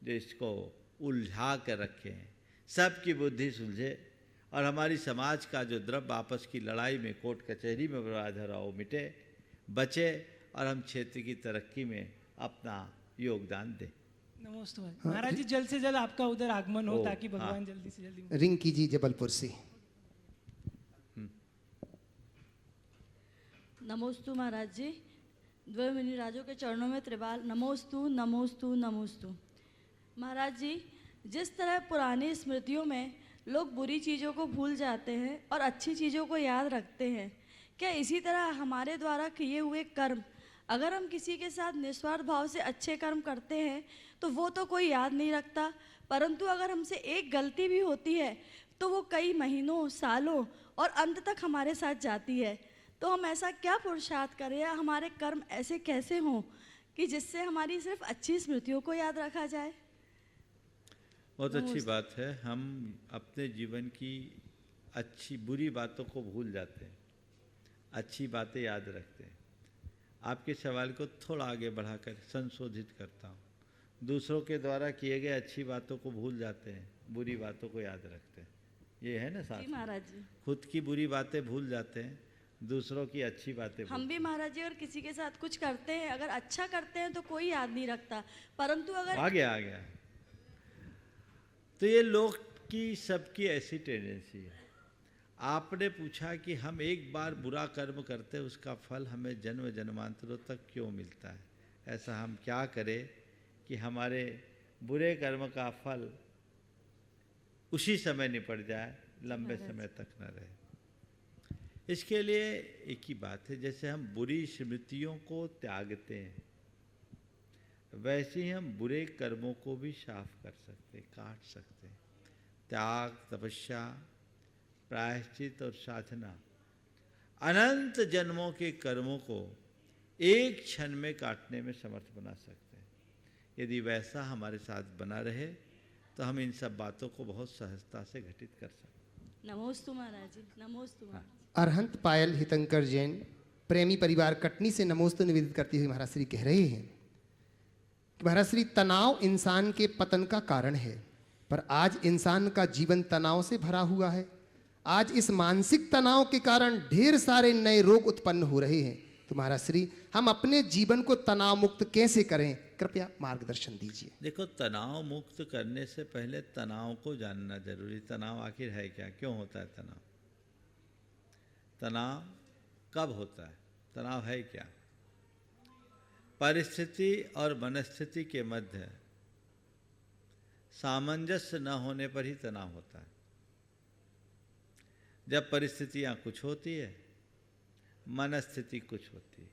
S3: जो इसको उलझा कर रखे हैं। सबकी बुद्धि सुलझे और हमारी समाज का जो द्रव्य आपस की लड़ाई में कोर्ट कचहरी में बर्बाद हो रहा हो मिटे, बचे, और हम क्षेत्र की तरक्की में अपना योगदान दें।
S16: नमस्ते महाराज जी। जल्द से जल्द आपका उधर आगमन हो ताकि भगवान जल्दी से जल्दी।
S5: रिंकी जी जबलपुर से।
S17: नमोस्तु महाराज जी। द्वैमुनि राजों के चरणों में त्रिबाल नमोस्तु नमोस्तु नमोस्तु। महाराज जी, जिस तरह पुरानी स्मृतियों में लोग बुरी चीज़ों को भूल जाते हैं और अच्छी चीज़ों को याद रखते हैं, क्या इसी तरह हमारे द्वारा किए हुए कर्म, अगर हम किसी के साथ निस्वार्थ भाव से अच्छे कर्म करते हैं तो वो तो कोई याद नहीं रखता, परंतु अगर हमसे एक गलती भी होती है तो वो कई महीनों, सालों और अंत तक हमारे साथ जाती है। तो हम ऐसा क्या पुरुषार्थ करें या हमारे कर्म ऐसे कैसे हों कि जिससे हमारी सिर्फ अच्छी स्मृतियों को याद रखा जाए?
S3: बहुत अच्छी बात है। हम अपने जीवन की अच्छी बुरी बातों को भूल जाते हैं, अच्छी बातें याद रखते हैं। आपके सवाल को थोड़ा आगे बढ़ाकर संशोधित करता हूँ। दूसरों के द्वारा किए गए अच्छी बातों को भूल जाते हैं, बुरी बातों को याद रखते हैं। ये है ना साथ?
S17: जी महाराज जी।
S3: खुद की बुरी बातें भूल जाते हैं, दूसरों की अच्छी बातें
S17: हम भी महाराज जी अगर किसी के साथ कुछ करते हैं, अगर अच्छा करते हैं तो कोई याद नहीं रखता, परंतु अगर
S3: आ गया। तो ये लोग की सबकी ऐसी टेंडेंसी है। आपने पूछा कि हम एक बार बुरा कर्म करते हैं, उसका फल हमें जन्म जन्मांतरों तक क्यों मिलता है? ऐसा हम क्या करें कि हमारे बुरे कर्म का फल उसी समय निपट जाए, लंबे समय तक न रहे। इसके लिए एक ही बात है, जैसे हम बुरी स्मृतियों को त्यागते हैं, वैसे ही हम बुरे कर्मों को भी साफ कर सकते हैं, काट सकते हैं। त्याग, तपस्या, प्रायश्चित और साधना अनंत जन्मों के कर्मों को एक क्षण में काटने में समर्थ बना सकते हैं। यदि वैसा हमारे साथ बना रहे तो हम इन सब बातों को बहुत सहजता से घटित कर सकते हैं।
S17: नमोस्तु महाराज जी, नमोस्तु महाराज।
S5: अरहंत पायल हितंकर जैन प्रेमी परिवार कटनी से नमोस्तु निवेदित करते हुए महाराज श्री कह रहे हैं कि महाराज श्री, तनाव इंसान के पतन का कारण है, पर आज इंसान का जीवन तनाव से भरा हुआ है। आज इस मानसिक तनाव के कारण ढेर सारे नए रोग उत्पन्न हो रहे हैं। तो महाराज श्री, हम अपने जीवन को तनाव मुक्त कैसे करें, कृपया मार्गदर्शन दीजिए।
S3: देखो, तनाव मुक्त करने से पहले तनाव को जानना जरूरी। तनाव आखिर है क्या, क्यों होता है तनाव? तनाव कब होता है? तनाव है क्या? परिस्थिति और मनस्थिति के मध्य सामंजस्य न होने पर ही तनाव होता है। जब परिस्थितियां कुछ होती है, मनस्थिति कुछ होती है,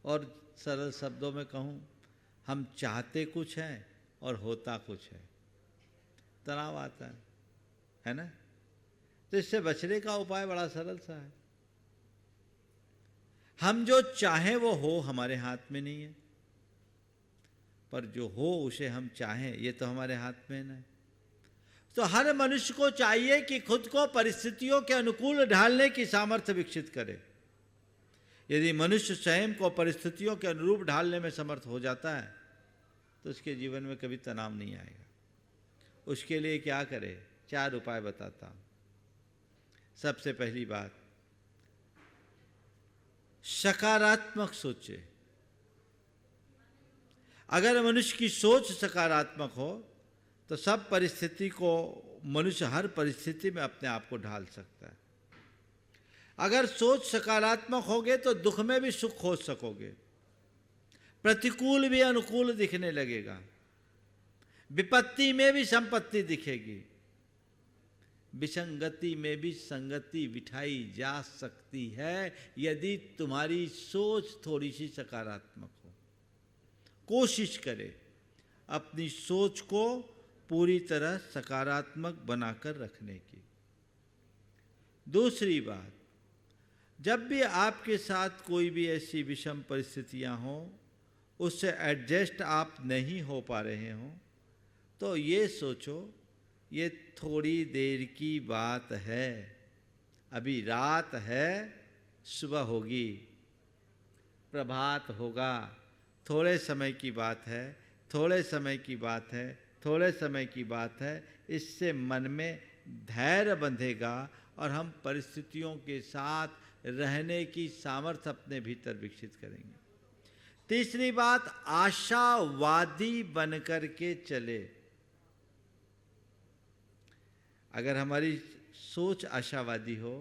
S3: और सरल शब्दों में कहूं, हम चाहते कुछ हैं और होता कुछ है, तनाव आता है ना? तो इससे बचने का उपाय बड़ा सरल सा है। हम जो चाहें वो हो हमारे हाथ में नहीं है, पर जो हो उसे हम चाहें ये तो हमारे हाथ में नहीं। तो हर मनुष्य को चाहिए कि खुद को परिस्थितियों के अनुकूल ढालने की सामर्थ्य विकसित करे। यदि मनुष्य स्वयं को परिस्थितियों के अनुरूप ढालने में समर्थ हो जाता है तो उसके जीवन में कभी तनाव नहीं आएगा। उसके लिए क्या करे? 4 उपाय बताता हूं। सबसे पहली बात, सकारात्मक सोचे। अगर मनुष्य की सोच सकारात्मक हो तो सब परिस्थिति को मनुष्य हर परिस्थिति में अपने आप को ढाल सकता है। अगर सोच सकारात्मक होगे तो दुख में भी सुख खोज सकोगे, प्रतिकूल भी अनुकूल दिखने लगेगा, विपत्ति में भी संपत्ति दिखेगी, विसंगति में भी संगति बिठाई जा सकती है यदि तुम्हारी सोच थोड़ी सी सकारात्मक हो। कोशिश करें अपनी सोच को पूरी तरह सकारात्मक बनाकर रखने की। दूसरी बात, जब भी आपके साथ कोई भी ऐसी विषम परिस्थितियां हों, उससे एडजस्ट आप नहीं हो पा रहे हों, तो ये सोचो ये थोड़ी देर की बात है, अभी रात है, सुबह होगी, प्रभात होगा, थोड़े समय की बात है, थोड़े समय की बात है, थोड़े समय की बात है। इससे मन में धैर्य बंधेगा और हम परिस्थितियों के साथ रहने की सामर्थ्य अपने भीतर विकसित करेंगे। तीसरी बात, आशावादी बनकर के चले। अगर हमारी सोच आशावादी हो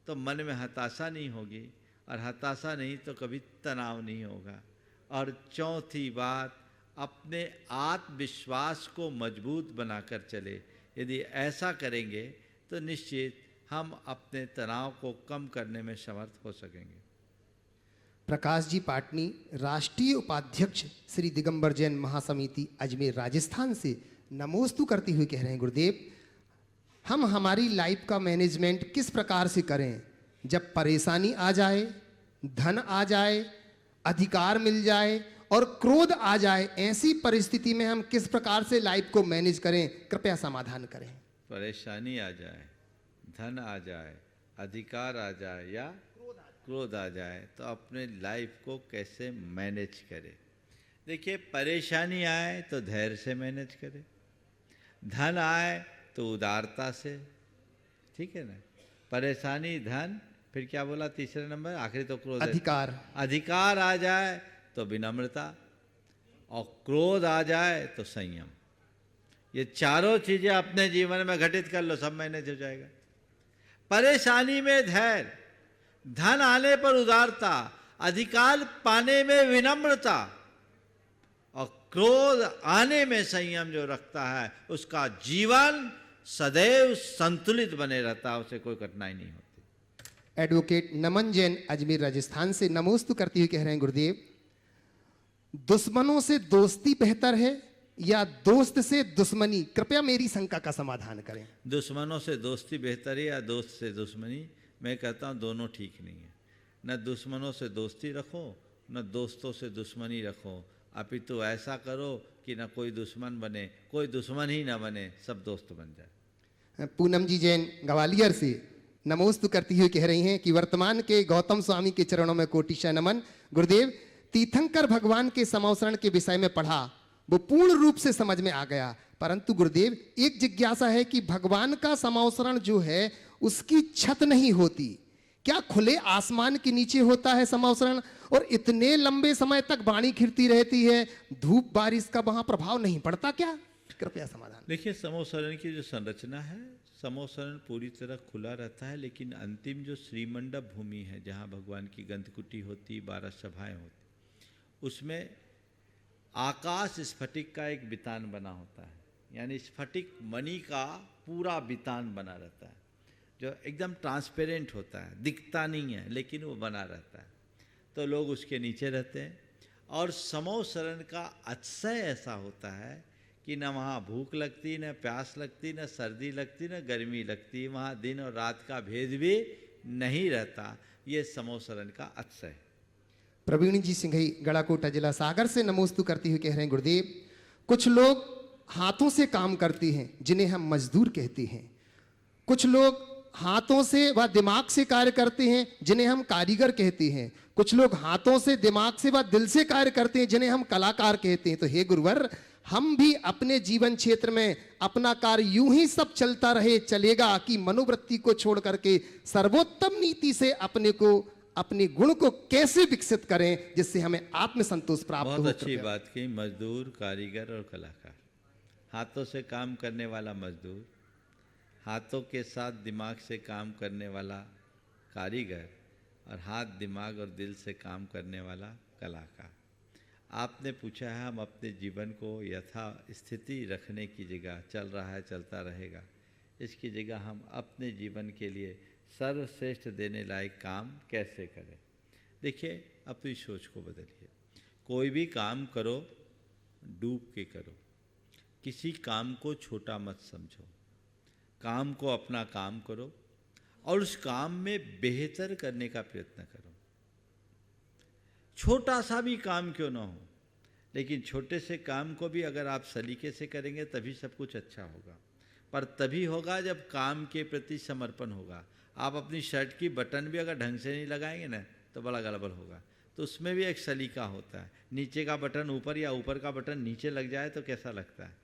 S3: तो मन में हताशा नहीं होगी, और हताशा नहीं तो कभी तनाव नहीं होगा। और चौथी बात, अपने आत्मविश्वास को मजबूत बनाकर चले। यदि ऐसा करेंगे तो निश्चित हम अपने तनाव को कम करने में समर्थ हो सकेंगे।
S5: प्रकाश जी पाटनी, राष्ट्रीय उपाध्यक्ष श्री दिगंबर जैन महासमिति अजमेर राजस्थान से नमोस्तु करते हुए कह रहे हैं, गुरुदेव, हम हमारी लाइफ का मैनेजमेंट किस प्रकार से करें जब परेशानी आ जाए, धन आ जाए, अधिकार मिल जाए और क्रोध आ जाए? ऐसी परिस्थिति में हम किस प्रकार से लाइफ को मैनेज करें, कृपया समाधान करें।
S3: परेशानी आ जाए, धन आ जाए, अधिकार आ जाए या क्रोध आ जाए तो अपने लाइफ को कैसे मैनेज करे। देखिए, परेशानी आए तो धैर्य से मैनेज करे, धन आए तो उदारता से, ठीक है ना। परेशानी, धन, फिर क्या बोला तीसरे नंबर, आखिरी तो क्रोध, अधिकार आ जाए तो विनम्रता, और क्रोध आ जाए तो संयम। ये चारों चीजें अपने जीवन में घटित कर लो, सब मैनेज हो जाएगा। परेशानी में धैर्य, धन आने पर उदारता, अधिकार पाने में विनम्रता, और क्रोध आने में संयम जो रखता है उसका जीवन सदैव संतुलित बने रहता है, उसे कोई कठिनाई नहीं होती।
S5: एडवोकेट नमन जैन अजमेर राजस्थान से नमोस्तु करते हुए कह रहे हैं, गुरुदेव, दुश्मनों से दोस्ती बेहतर है या दोस्त से दुश्मनी? कृपया मेरी शंका का समाधान करें।
S3: दुश्मनों से दोस्ती बेहतर है या दोस्त से दुश्मनी? मैं कहता हूँ दोनों ठीक नहीं है। न दुश्मनों से दोस्ती रखो, न दोस्तों से दुश्मनी रखो, अपितु ऐसा करो कि न कोई दुश्मन बने, कोई दुश्मन ही न बने, सब दोस्त बन जाए।
S5: पूनम जी जैन ग्वालियर से नमोस्तु करती हुई कह रही हैं कि वर्तमान के गौतम स्वामी के चरणों में कोटिशा नमन। गुरुदेव, तीर्थंकर भगवान के समवसरण के विषय में पढ़ा, वो पूर्ण रूप से समझ में आ गया, परंतु गुरुदेव एक जिज्ञासा है कि भगवान का समवसरण जो है उसकी छत नहीं होती, क्या खुले आसमान के नीचे होता है समवसरण? और इतने लंबे समय तक वाणी खिरती रहती है, धूप बारिश का वहां प्रभाव नहीं पड़ता क्या? कृपया समाधान।
S3: देखिए, समवसरण की जो संरचना है, समवसरण पूरी तरह खुला रहता है, लेकिन अंतिम जो श्रीमंडप भूमि है जहाँ भगवान की गंधकुटी होती, 12 सभाएं होती, उसमें आकाश स्फटिक का एक बितान बना होता है, यानी स्फटिक मणि का पूरा बितान बना रहता है, जो एकदम ट्रांसपेरेंट होता है, दिखता नहीं है लेकिन वो बना रहता है। तो लोग उसके नीचे रहते हैं, और समवसरण का अतिशय ऐसा होता है कि न वहाँ भूख लगती, न प्यास लगती, न सर्दी लगती, न गर्मी लगती, वहाँ दिन और रात का भेद भी नहीं रहता। ये समवसरण का अतिशय है।
S5: प्रवीण जी सिंघई गड़ाकोटा जिला सागर से नमोस्तु करती हुई कह रहे हैं, गुरुदेव, कुछ लोग हाथों से काम करते हैं जिन्हें हम मजदूर कहते हैं, कुछ लोग हाथों से व दिमाग से कार्य करते हैं जिन्हें हम कारीगर कहते हैं, कुछ लोग हाथों से, दिमाग से व दिल से कार्य करते हैं जिन्हें हम कलाकार कहते हैं। तो हे गुरुवर, हम भी अपने जीवन क्षेत्र में अपना कार्य यूं ही सब चलता रहे चलेगा कि मनोवृत्ति को छोड़ करके सर्वोत्तम नीति से अपने गुण को कैसे विकसित करें जिससे हमें आत्मसंतोष प्राप्त हो?
S3: बहुत अच्छी बात की। मजदूर, कारीगर और कलाकार, हाथों से काम करने वाला मजदूर, हाथों के साथ दिमाग से काम करने वाला कारीगर, और हाथ, दिमाग और दिल से काम करने वाला कलाकार। आपने पूछा है हम अपने जीवन को यथा स्थिति रखने की जगह, चल रहा है चलता रहेगा, इसकी जगह हम अपने जीवन के लिए सर्वश्रेष्ठ देने लायक काम कैसे करें। देखिए, अपनी सोच को बदलिए। कोई भी काम करो, डूब के करो, किसी काम को छोटा मत समझो, काम को अपना काम करो और उस काम में बेहतर करने का प्रयत्न करो। छोटा सा भी काम क्यों ना हो, लेकिन छोटे से काम को भी अगर आप सलीके से करेंगे तभी सब कुछ अच्छा होगा। पर तभी होगा जब काम के प्रति समर्पण होगा। आप अपनी शर्ट की बटन भी अगर ढंग से नहीं लगाएंगे ना तो बड़ा गड़बड़ होगा। तो उसमें भी एक सलीका होता है। नीचे का बटन ऊपर या ऊपर का बटन नीचे लग जाए तो कैसा लगता है।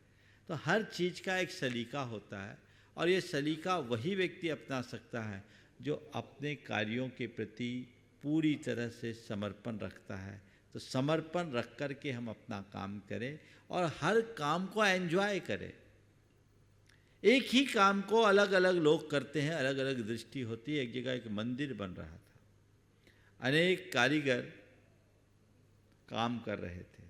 S3: तो हर चीज़ का एक सलीका होता है, और ये सलीका वही व्यक्ति अपना सकता है जो अपने कार्यों के प्रति पूरी तरह से समर्पण रखता है। तो समर्पण रख कर के हम अपना काम करें और हर काम को एंजॉय करें। एक ही काम को अलग अलग लोग करते हैं, अलग अलग दृष्टि होती है। एक जगह एक मंदिर बन रहा था, अनेक कारीगर काम कर रहे थे।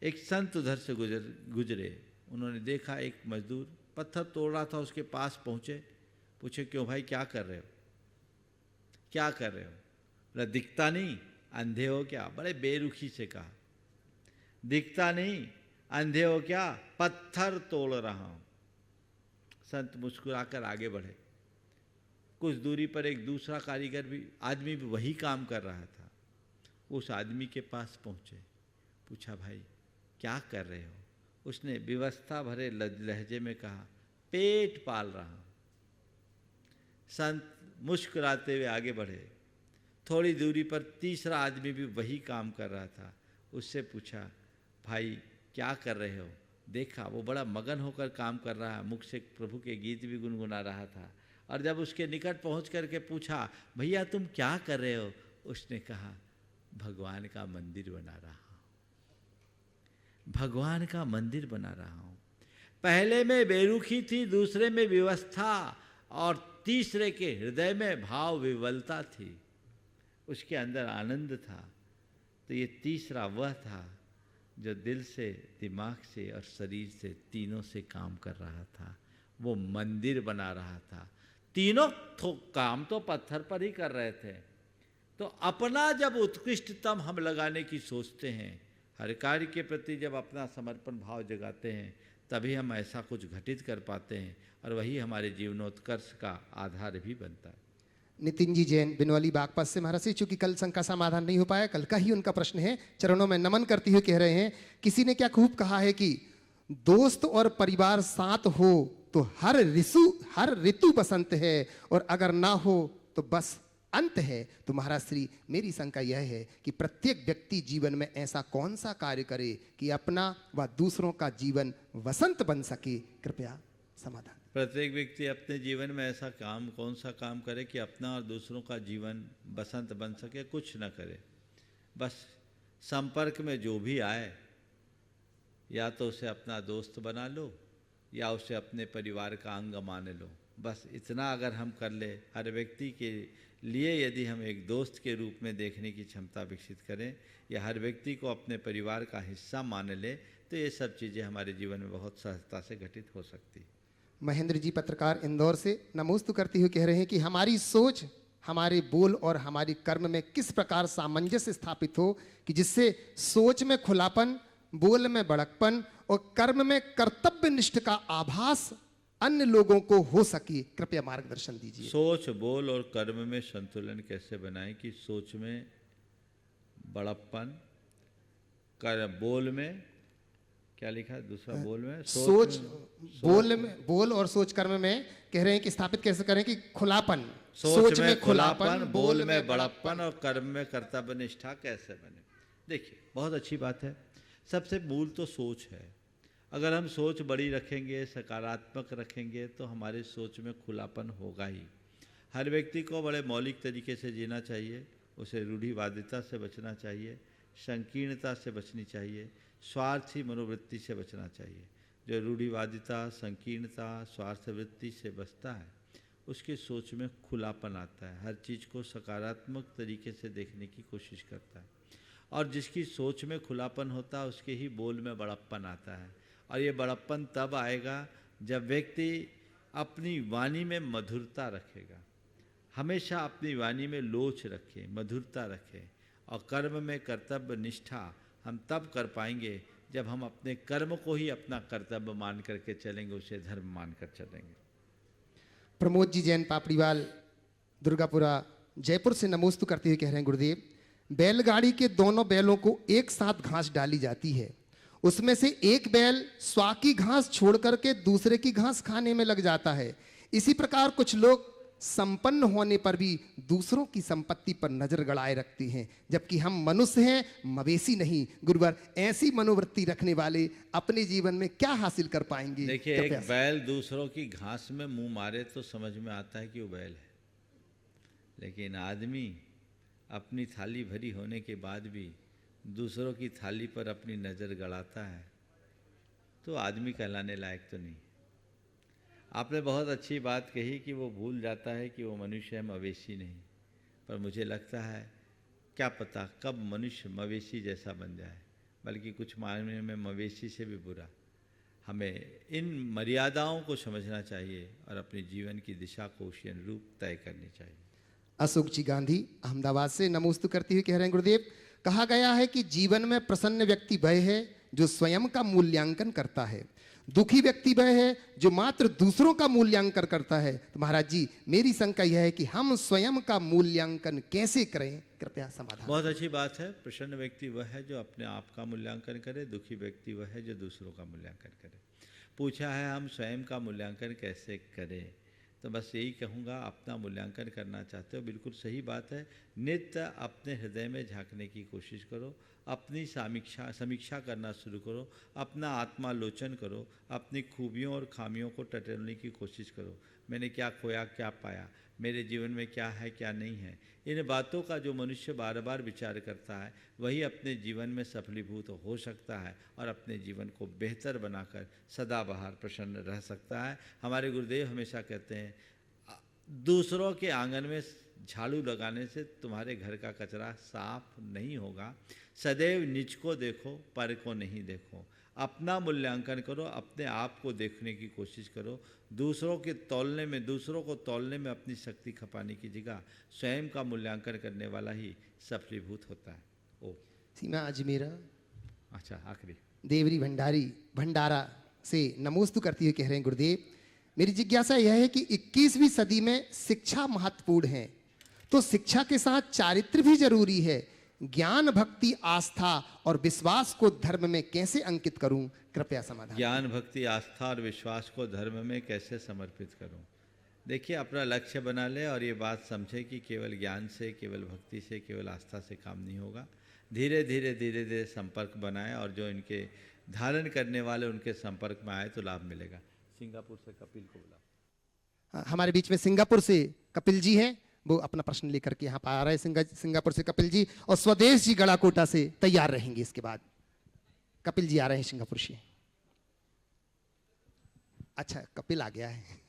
S3: एक संत उधर से गुजरे, उन्होंने देखा एक मजदूर पत्थर तोड़ रहा था, उसके पास पहुंचे, पूछे क्यों भाई क्या कर रहे हो, क्या कर रहे हो? बोला दिखता नहीं, अंधे हो क्या? बड़े बेरुखी से कहा, दिखता नहीं, अंधे हो क्या? पत्थर तोड़ रहा हूं। संत मुस्कुराकर आगे बढ़े। कुछ दूरी पर एक दूसरा कारीगर भी, आदमी भी वही काम कर रहा था। उस आदमी के पास पहुंचे, पूछा भाई क्या कर रहे हो? उसने विवस्था भरे लहजे में कहा पेट पाल रहा हूं। संत मुस्कुराते हुए आगे बढ़े, थोड़ी दूरी पर तीसरा आदमी भी वही काम कर रहा था। उससे पूछा, भाई क्या कर रहे हो? देखा वो बड़ा मगन होकर काम कर रहा है, मुख से प्रभु के गीत भी गुनगुना रहा था। और जब उसके निकट पहुंच करके पूछा, भैया तुम क्या कर रहे हो? उसने कहा, भगवान का मंदिर बना रहा हूँ, भगवान का मंदिर बना रहा हूँ। पहले में बेरुखी थी, दूसरे में व्यवस्था, और तीसरे के हृदय में भाव विवलता थी, उसके अंदर आनंद था। तो ये तीसरा वह था जो दिल से, दिमाग से और शरीर से, तीनों से काम कर रहा था, वो मंदिर बना रहा था। तीनों काम तो पत्थर पर ही कर रहे थे। तो अपना जब उत्कृष्टतम हम लगाने की सोचते हैं, हर कार्य के प्रति जब अपना समर्पण भाव जगाते हैं, तभी हम ऐसा कुछ घटित कर पाते हैं, और वही हमारे जीवनोत्कर्ष का आधार भी बनता है।
S5: नितिन जी जैन बिनवाली बागपत से, महाराज जी चूंकि कल संघ का समाधान नहीं हो पाया, कल का ही उनका प्रश्न है, चरणों में नमन करते हुए कह रहे हैं, किसी ने क्या खूब कहा है कि दोस्त और परिवार साथ हो तो हर ऋतु बसंत है, और अगर ना हो तो बस अंत है। तो महाराज श्री, मेरी शंका यह है कि प्रत्येक व्यक्ति जीवन में ऐसा कौन सा कार्य करे कि अपना व दूसरों का जीवन वसंत बन सके? कृपया समाधान।
S3: प्रत्येक व्यक्ति अपने जीवन में ऐसा काम, कौन सा काम करे कि अपना और दूसरों का जीवन बसंत बन सके? कुछ न करे, बस संपर्क में जो भी आए, या तो उसे अपना दोस्त बना लो या उसे अपने परिवार का अंग मान लो। बस इतना अगर हम कर ले, हर व्यक्ति के लिए यदि हम एक दोस्त के रूप में देखने की क्षमता विकसित करें, या हर व्यक्ति को अपने परिवार का हिस्सा मान ले, तो ये सब चीज़ें हमारे जीवन में बहुत सहजता से घटित हो सकती।
S5: महेंद्र जी पत्रकार इंदौर से नमोस्तु करते हुए कह रहे हैं कि हमारी सोच, हमारे बोल और हमारी कर्म में किस प्रकार सामंजस्य स्थापित हो कि जिससे सोच में खुलापन, बोल में बड़कपन और कर्म में कर्तव्यनिष्ठ का आभास अन्य लोगों को हो सके? कृपया मार्गदर्शन दीजिए।
S3: सोच, बोल और कर्म में संतुलन कैसे बनाएं कि सोच में बड़प्पन, बोल में क्या लिखा है दूसरा? बोल में
S5: सोच, बोल और सोच कर्म में कह रहे हैं कि स्थापित कैसे करें कि खुलापन,
S3: सोच में खुलापन, बोल में बड़प्पन और कर्म में कर्तव्य निष्ठा कैसे बने? देखिए, बहुत अच्छी बात है। सबसे मूल तो सोच है। अगर हम सोच बड़ी रखेंगे, सकारात्मक रखेंगे, तो हमारे सोच में खुलापन होगा ही। हर व्यक्ति को बड़े मौलिक तरीके से जीना चाहिए, उसे रूढ़िवादिता से बचना चाहिए, संकीर्णता से बचनी चाहिए, स्वार्थी मनोवृत्ति से बचना चाहिए। जो रूढ़िवादिता, संकीर्णता, स्वार्थवृत्ति से बचता है, उसकी सोच में खुलापन आता है, हर चीज़ को सकारात्मक तरीके से देखने की कोशिश करता है। और जिसकी सोच में खुलापन होता है, उसके ही बोल में बड़प्पन आता है। और ये बड़प्पन तब आएगा जब व्यक्ति अपनी वाणी में मधुरता रखेगा, हमेशा अपनी वाणी में लोच रखे, मधुरता रखे। और कर्म में कर्तव्य निष्ठा हम तब कर पाएंगे जब हम अपने कर्म को ही अपना कर्तव्य मान करके चलेंगे, उसे धर्म मान कर चलेंगे।
S5: प्रमोद जी जैन पापड़ीवाल दुर्गापुरा जयपुर से नमोस्तु करते हुए कह रहे हैं, गुरुदेव, बैलगाड़ी के दोनों बैलों को एक साथ घास डाली जाती है, उसमें से एक बैल स्वा की घास छोड़ करके दूसरे की घास खाने में लग जाता है। इसी प्रकार कुछ लोग संपन्न होने पर भी दूसरों की संपत्ति पर नजर गड़ाए रखते हैं, जबकि हम मनुष्य हैं, मवेशी नहीं। गुरुवर, ऐसी मनोवृत्ति रखने वाले अपने जीवन में क्या हासिल कर पाएंगे?
S3: देखिए, एक बैल दूसरों की घास में मुंह मारे तो समझ में आता है कि वो बैल है, लेकिन आदमी अपनी थाली भरी होने के बाद भी दूसरों की थाली पर अपनी नज़र गड़ाता है, तो आदमी कहलाने लायक तो नहीं। आपने बहुत अच्छी बात कही कि वो भूल जाता है कि वो मनुष्य है, मवेशी नहीं। पर मुझे लगता है, क्या पता कब मनुष्य मवेशी जैसा बन जाए, बल्कि कुछ मायने में मवेशी से भी बुरा। हमें इन मर्यादाओं को समझना चाहिए और अपने जीवन की दिशा को उसी अनुरूप तय करनी चाहिए।
S5: अशोक जी गांधी अहमदाबाद से नमोस्तु करते हुए कह रहे हैं, गुरुदेव, कहा गया है कि जीवन में प्रसन्न व्यक्ति वह है जो स्वयं का मूल्यांकन करता है, दुखी व्यक्ति वह है जो मात्र दूसरों का मूल्यांकन करता है। तो महाराज जी, मेरी शंका यह है कि हम स्वयं का मूल्यांकन कैसे करें? कृपया समाधान।
S3: बहुत अच्छी बात है। प्रसन्न व्यक्ति वह है जो अपने आप का मूल्यांकन करे, दुखी व्यक्ति वह है जो दूसरों का मूल्यांकन करे। पूछा है हम स्वयं का मूल्यांकन कैसे करें, तो बस यही कहूँगा, अपना मूल्यांकन करना चाहते हो, बिल्कुल सही बात है। नित्य अपने हृदय में झांकने की कोशिश करो, अपनी समीक्षा करना शुरू करो, अपना आत्मालोचन करो, अपनी खूबियों और खामियों को टटोलने की कोशिश करो। मैंने क्या खोया, क्या पाया, मेरे जीवन में क्या है, क्या नहीं है। इन बातों का जो मनुष्य बार बार विचार करता है, वही अपने जीवन में सफलीभूत हो सकता है और अपने जीवन को बेहतर बनाकर सदाबहार प्रसन्न रह सकता है। हमारे गुरुदेव हमेशा कहते हैं, दूसरों के आंगन में झाड़ू लगाने से तुम्हारे घर का कचरा साफ नहीं होगा। सदैव निज को देखो, पर को नहीं देखो। अपना मूल्यांकन करो, अपने आप को देखने की कोशिश करो। दूसरों को तौलने में अपनी शक्ति खपाने की जगह स्वयं का मूल्यांकन करने वाला ही सफलीभूत होता है। ओ
S5: सीमा अजमेरा,
S3: अच्छा आखिरी
S5: देवरी भंडारा से नमोस्तु करती हुई कह रहे हैं, गुरुदेव मेरी जिज्ञासा यह है कि 21वीं सदी में शिक्षा महत्वपूर्ण है, तो शिक्षा के साथ चारित्र भी जरूरी है। ज्ञान, भक्ति, आस्था और विश्वास को धर्म में कैसे अंकित करूं, कृपया समाधान।
S3: ज्ञान, भक्ति, आस्था और विश्वास को धर्म में कैसे समर्पित करूं? देखिए, अपना लक्ष्य बना ले और ये बात समझे कि केवल ज्ञान से, केवल भक्ति से, केवल आस्था से काम नहीं होगा। धीरे धीरे संपर्क बनाए और जो इनके धारण करने वाले उनके संपर्क में आए तो लाभ मिलेगा। सिंगापुर से कपिल को बुलाओ।
S5: हमारे बीच में सिंगापुर से कपिल जी हैं, वो अपना प्रश्न लेकर के यहाँ पर आ रहे हैं। सिंगापुर से कपिल जी और स्वदेश जी गड़ाकोटा से तैयार रहेंगे। इसके बाद कपिल जी आ रहे हैं सिंगापुर से। अच्छा, कपिल आ गया है।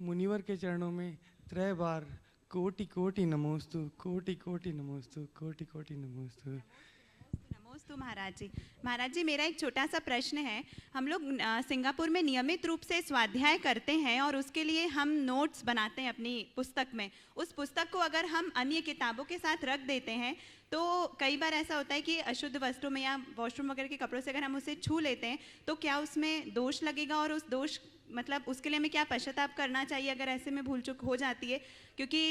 S18: मुनिवर के चरणों में त्रय बार कोटि कोटि नमोस्तु, कोटि कोटि नमोस्तु, कोटि कोटि नमोस्तु।
S19: नमोस्तु महाराज जी। महाराज जी, मेरा एक छोटा सा प्रश्न है। हम लोग सिंगापुर में नियमित रूप से स्वाध्याय करते हैं और उसके लिए हम नोट्स बनाते हैं अपनी पुस्तक में। उस पुस्तक को अगर हम अन्य किताबों के साथ रख देते हैं तो कई बार ऐसा होता है कि अशुद्ध वस्त्रों में या वॉशरूम वगैरह के कपड़ों से अगर हम उसे छू लेते हैं तो क्या उसमें दोष लगेगा, और उस दोष मतलब उसके लिए हमें क्या पश्चाताप करना चाहिए अगर ऐसे में भूल चूक हो जाती है, क्योंकि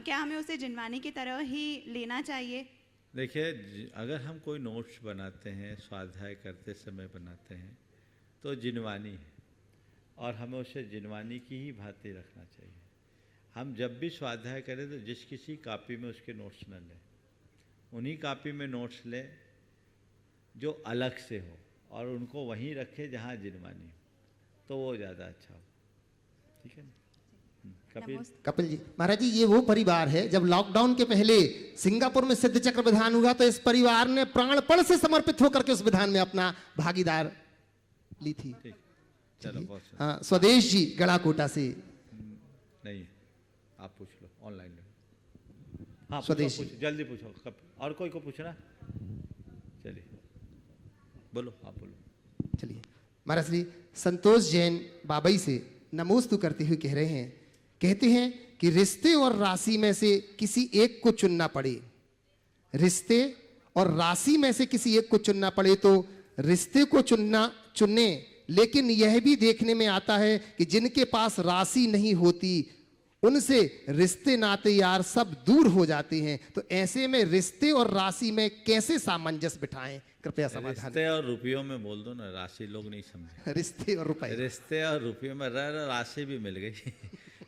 S19: क्या हमें उसे जिनवानी की तरह ही लेना चाहिए?
S3: देखिए, अगर हम कोई नोट्स बनाते हैं, स्वाध्याय करते समय बनाते हैं, तो जिनवानी है और हमें उसे जिनवानी की ही भांति रखना चाहिए। हम जब भी स्वाध्याय करें तो जिस किसी कापी में उसके नोट्स न लें, उन्हीं कापी में नोट्स लें जो अलग से हो और उनको वहीं रखें जहाँ जिनवानी हो, तो वो ज़्यादा अच्छा हो। ठीक है ना?
S5: कपिल जी, महाराज जी, ये वो परिवार है, जब लॉकडाउन के पहले सिंगापुर में सिद्ध चक्र विधान हुआ तो इस परिवार ने प्राणपण से समर्पित होकर के उस विधान में अपना भागीदार ली थी।
S3: चलो,
S5: हाँ, स्वदेश जी गड़ाकोटा से।
S3: नहीं, आप पूछ लो ऑनलाइन। हाँ,
S5: स्वदेश
S3: पूछो, जल्दी पूछो। और कोई को पूछना? चलिए, बोलो, आप बोलो।
S5: चलिए, महाराज जी संतोष जैन बाबई से नमोस्तु करते हुए कह रहे हैं, कहते हैं कि रिश्ते और राशि में से किसी एक को चुनना पड़े, रिश्ते और राशि में से किसी एक को चुनना पड़े तो रिश्ते को चुने, लेकिन यह भी देखने में आता है कि जिनके पास राशि नहीं होती उनसे रिश्ते नाते यार सब दूर हो जाते हैं। तो ऐसे में रिश्ते और राशि में कैसे सामंजस्य बिठाएं, कृपया समाधान।
S3: रिश्ते और रुपयों में बोल दो ना, राशि लोग नहीं समझे।
S5: रिश्ते और रुपये,
S3: रिश्ते और रुपयों में राशि भी मिल गई।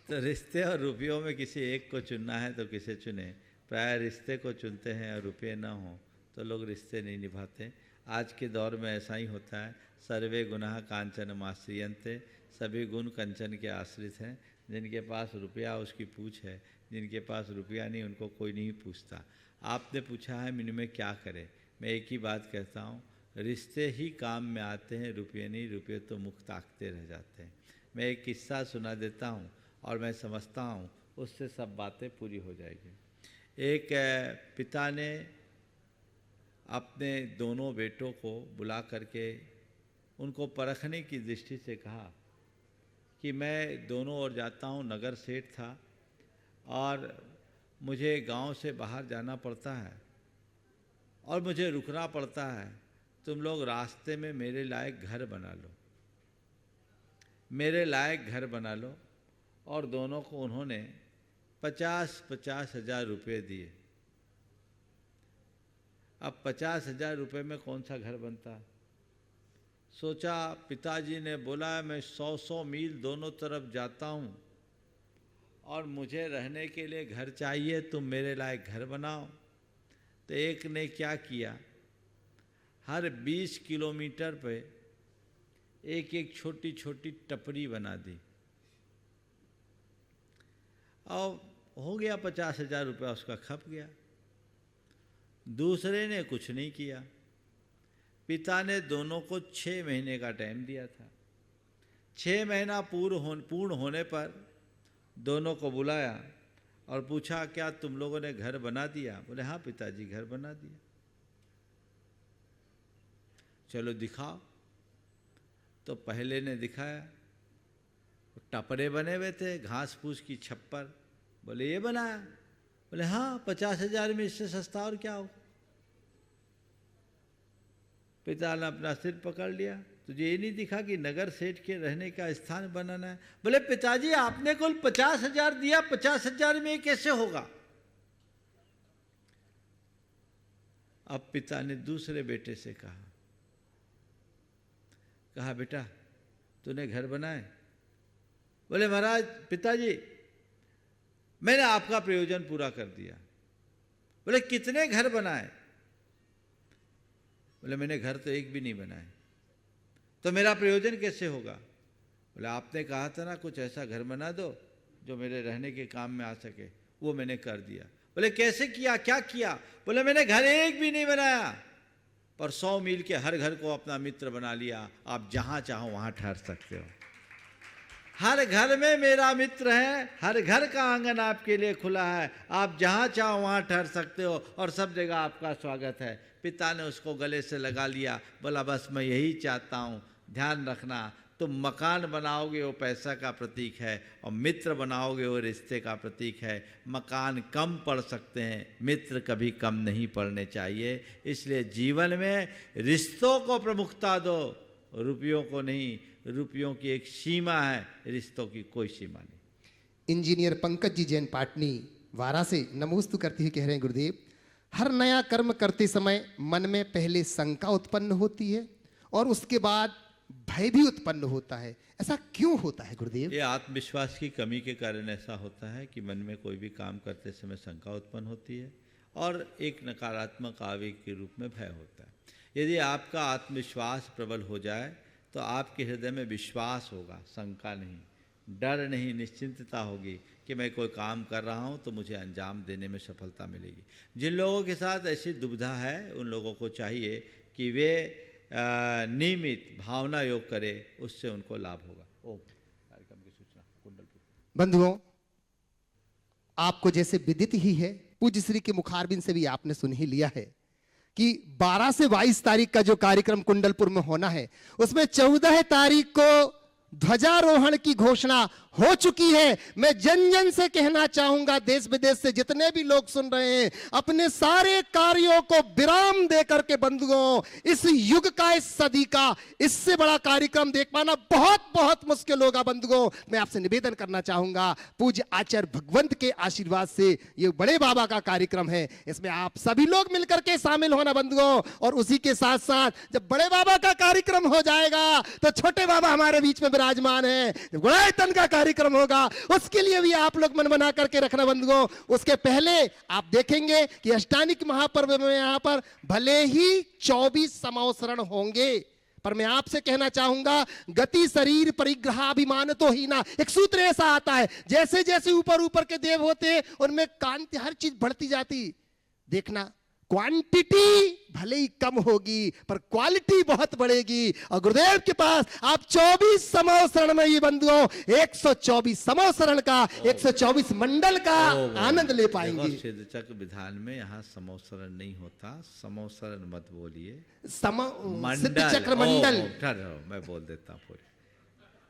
S3: तो रिश्ते और रुपयों में किसी एक को चुनना है तो किसे चुने? प्राय रिश्ते को चुनते हैं और रुपये ना हो तो लोग रिश्ते नहीं निभाते। आज के दौर में ऐसा ही होता है। सर्वे गुनाह कांचन माश्रियन्ते, सभी गुण कंचन के आश्रित हैं। जिनके पास रुपया उसकी पूछ है, जिनके पास रुपया नहीं उनको कोई नहीं पूछता। आपने पूछा है इनमें क्या करें? मैं एक ही बात कहता हूँ, रिश्ते ही काम में आते हैं, रुपये नहीं। रुपये तो मुख ताकते रह जाते हैं। मैं एक किस्सा सुना देता हूँ और मैं समझता हूँ उससे सब बातें पूरी हो जाएगी। एक पिता ने अपने दोनों बेटों को बुला करके उनको परखने की दृष्टि से कहा कि मैं दोनों ओर जाता हूँ, नगर सेठ था और मुझे गांव से बाहर जाना पड़ता है और मुझे रुकना पड़ता है। तुम लोग रास्ते में मेरे लायक घर बना लो, मेरे लायक घर बना लो। और दोनों को उन्होंने 50-50 हजार रुपये दिए। अब 50 हजार रुपये में कौन सा घर बनता? सोचा पिताजी ने बोला मैं 100 मील दोनों तरफ जाता हूँ और मुझे रहने के लिए घर चाहिए, तुम मेरे लायक घर बनाओ। तो एक ने क्या किया, हर 20 किलोमीटर पे एक एक छोटी छोटी टपरी बना दी और हो गया 50,000 रुपया उसका खप गया। दूसरे ने कुछ नहीं किया, पिता ने दोनों को 6 महीने का टाइम दिया था। 6 महीना पूर्ण होने पर दोनों को बुलाया और पूछा क्या तुम लोगों ने घर बना दिया? बोले हाँ पिताजी घर बना दिया। चलो दिखाओ। तो पहले ने दिखाया, टपरे बने हुए थे, घास फूस की छप्पर। बोले ये बनाया? बोले हाँ 50,000 में इससे सस्ता और क्या हो। पिता ने अपना सिर पकड़ लिया, तुझे ये नहीं दिखा कि नगर सेठ के रहने का स्थान बनाना है? बोले पिताजी आपने कुल 50,000 दिया, 50,000 में ये कैसे होगा? अब पिता ने दूसरे बेटे से कहा बेटा तूने घर बनाए? बोले महाराज पिताजी मैंने आपका प्रयोजन पूरा कर दिया। बोले कितने घर बनाए? बोले मैंने घर तो एक भी नहीं बनाए। तो मेरा प्रयोजन कैसे होगा? बोले आपने कहा था ना कुछ ऐसा घर बना दो जो मेरे रहने के काम में आ सके, वो मैंने कर दिया। बोले कैसे किया, क्या किया? बोले मैंने घर एक भी नहीं बनाया, पर 100 मील के हर घर को अपना मित्र बना लिया। आप जहां चाहो वहां ठहर सकते हो। हर घर में मेरा मित्र है, हर घर का आंगन आपके लिए खुला है, आप जहां चाहो वहां ठहर सकते हो और सब जगह आपका स्वागत है। पिता ने उसको गले से लगा लिया, बोला बस मैं यही चाहता हूँ, ध्यान रखना तुम मकान बनाओगे वो पैसा का प्रतीक है और मित्र बनाओगे वो रिश्ते का प्रतीक है। मकान कम पड़ सकते हैं, मित्र कभी कम नहीं पड़ने चाहिए। इसलिए जीवन में रिश्तों को प्रमुखता दो, रुपयों को नहीं। रुपयों की एक सीमा है, रिश्तों की कोई सीमा नहीं।
S5: इंजीनियर पंकज जी जैन पाटनी वारा से नमोस्तु करते हुए कह रहे हैं गुरुदेव, हर नया कर्म करते समय मन में पहले शंका उत्पन्न होती है और उसके बाद भय भी उत्पन्न होता है। ऐसा क्यों होता है गुरुदेव?
S3: ये आत्मविश्वास की कमी के कारण ऐसा होता है कि मन में कोई भी काम करते समय शंका उत्पन्न होती है और एक नकारात्मक आवेग के रूप में भय होता है। यदि आपका आत्मविश्वास प्रबल हो जाए तो आपके हृदय में विश्वास होगा, शंका नहीं, डर नहीं, निश्चिंतता होगी कि मैं कोई काम कर रहा हूं तो मुझे अंजाम देने में सफलता मिलेगी। जिन लोगों के साथ ऐसी दुविधा है उन लोगों को चाहिए कि वे नियमित भावना योग करें, उससे उनको लाभ होगा। ओम कार्यक्रम की सूचना कुंडलपुर।
S5: बंधुओं, आपको जैसे विदित ही है, पूज्य श्री के मुखारबिंद से भी आपने सुन ही लिया है कि 12 से 22 तारीख का जो कार्यक्रम कुंडलपुर में होना है उसमें 14 तारीख को ध्वजारोहण की घोषणा हो चुकी है। मैं जन जन से कहना चाहूंगा, देश विदेश से जितने भी लोग सुन रहे हैं, अपने सारे कार्यों को विराम दे करके बंधुओं, इस युग का, इस सदी का इससे बड़ा कार्यक्रम देख पाना बहुत बहुत मुश्किल होगा। बंधुओं, मैं आपसे निवेदन करना चाहूंगा, पूज्य आचार्य भगवंत के आशीर्वाद से ये बड़े बाबा का कार्यक्रम है, इसमें आप सभी लोग मिलकर के शामिल होना बंधुओं। और उसी के साथ साथ जब बड़े बाबा का कार्यक्रम हो जाएगा तो छोटे बाबा हमारे बीच में विराजमान है, गुणायतन का कार्यक्रम होगा, उसके लिए भी आप लोग मन बना करके रखना बंधुओं। उसके पहले आप देखेंगे कि अष्टानिक महापर्व में यहां पर भले ही 24 समवसरण होंगे, पर मैं आपसे कहना चाहूंगा, गति शरीर परिग्रहाभिमान तो ही ना, एक सूत्र ऐसा आता है, जैसे जैसे ऊपर ऊपर के देव होते उनमें कांति हर चीज बढ़ती जाती। देखना, क्वांटिटी भले ही कम होगी पर क्वालिटी बहुत बढ़ेगी। और गुरुदेव के पास आप 24 समवसरण में ये बंधुओं 124 समवसरण का 124 मंडल का आनंद ले पाएंगे।
S3: सिद्धचक्र विधान में यहाँ समवसरण नहीं होता, समवसरण मत बोलिए,
S5: सिद्धचक्र मंडल।
S3: मैं बोल देता हूँ पूरे।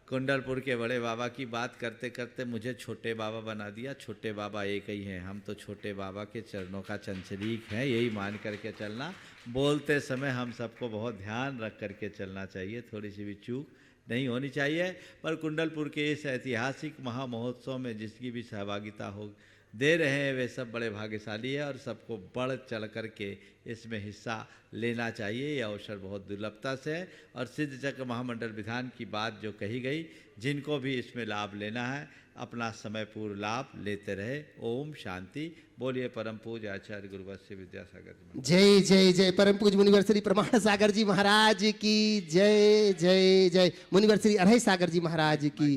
S3: कुंडलपुर के बड़े बाबा की बात करते करते मुझे छोटे बाबा बना दिया। छोटे बाबा एक ही हैं, हम तो छोटे बाबा के चरणों का चंचरीक है, यही मान करके चलना। बोलते समय हम सबको बहुत ध्यान रख करके चलना चाहिए, थोड़ी सी भी चूक नहीं होनी चाहिए। पर कुंडलपुर के इस ऐतिहासिक महामहोत्सव में जिसकी भी सहभागिता हो दे रहे हैं वे सब बड़े भाग्यशाली है और सबको बढ़ चढ़ करके इसमें हिस्सा लेना चाहिए। ये अवसर बहुत दुर्लभता से है और सिद्ध चक्र महामंडल विधान की बात जो कही गई, जिनको भी इसमें लाभ लेना है अपना समय पूर्व लाभ लेते रहे। ओम शांति। बोलिए परम पूज्य आचार्य गुरुवत्स्य विद्यासागर जी।
S5: जय जय जय। परम पूज्य मुनिवर श्री प्रमाण सागर जी महाराज की जय जय जय। मुनिवर श्री अरहई सागर जी महाराज की।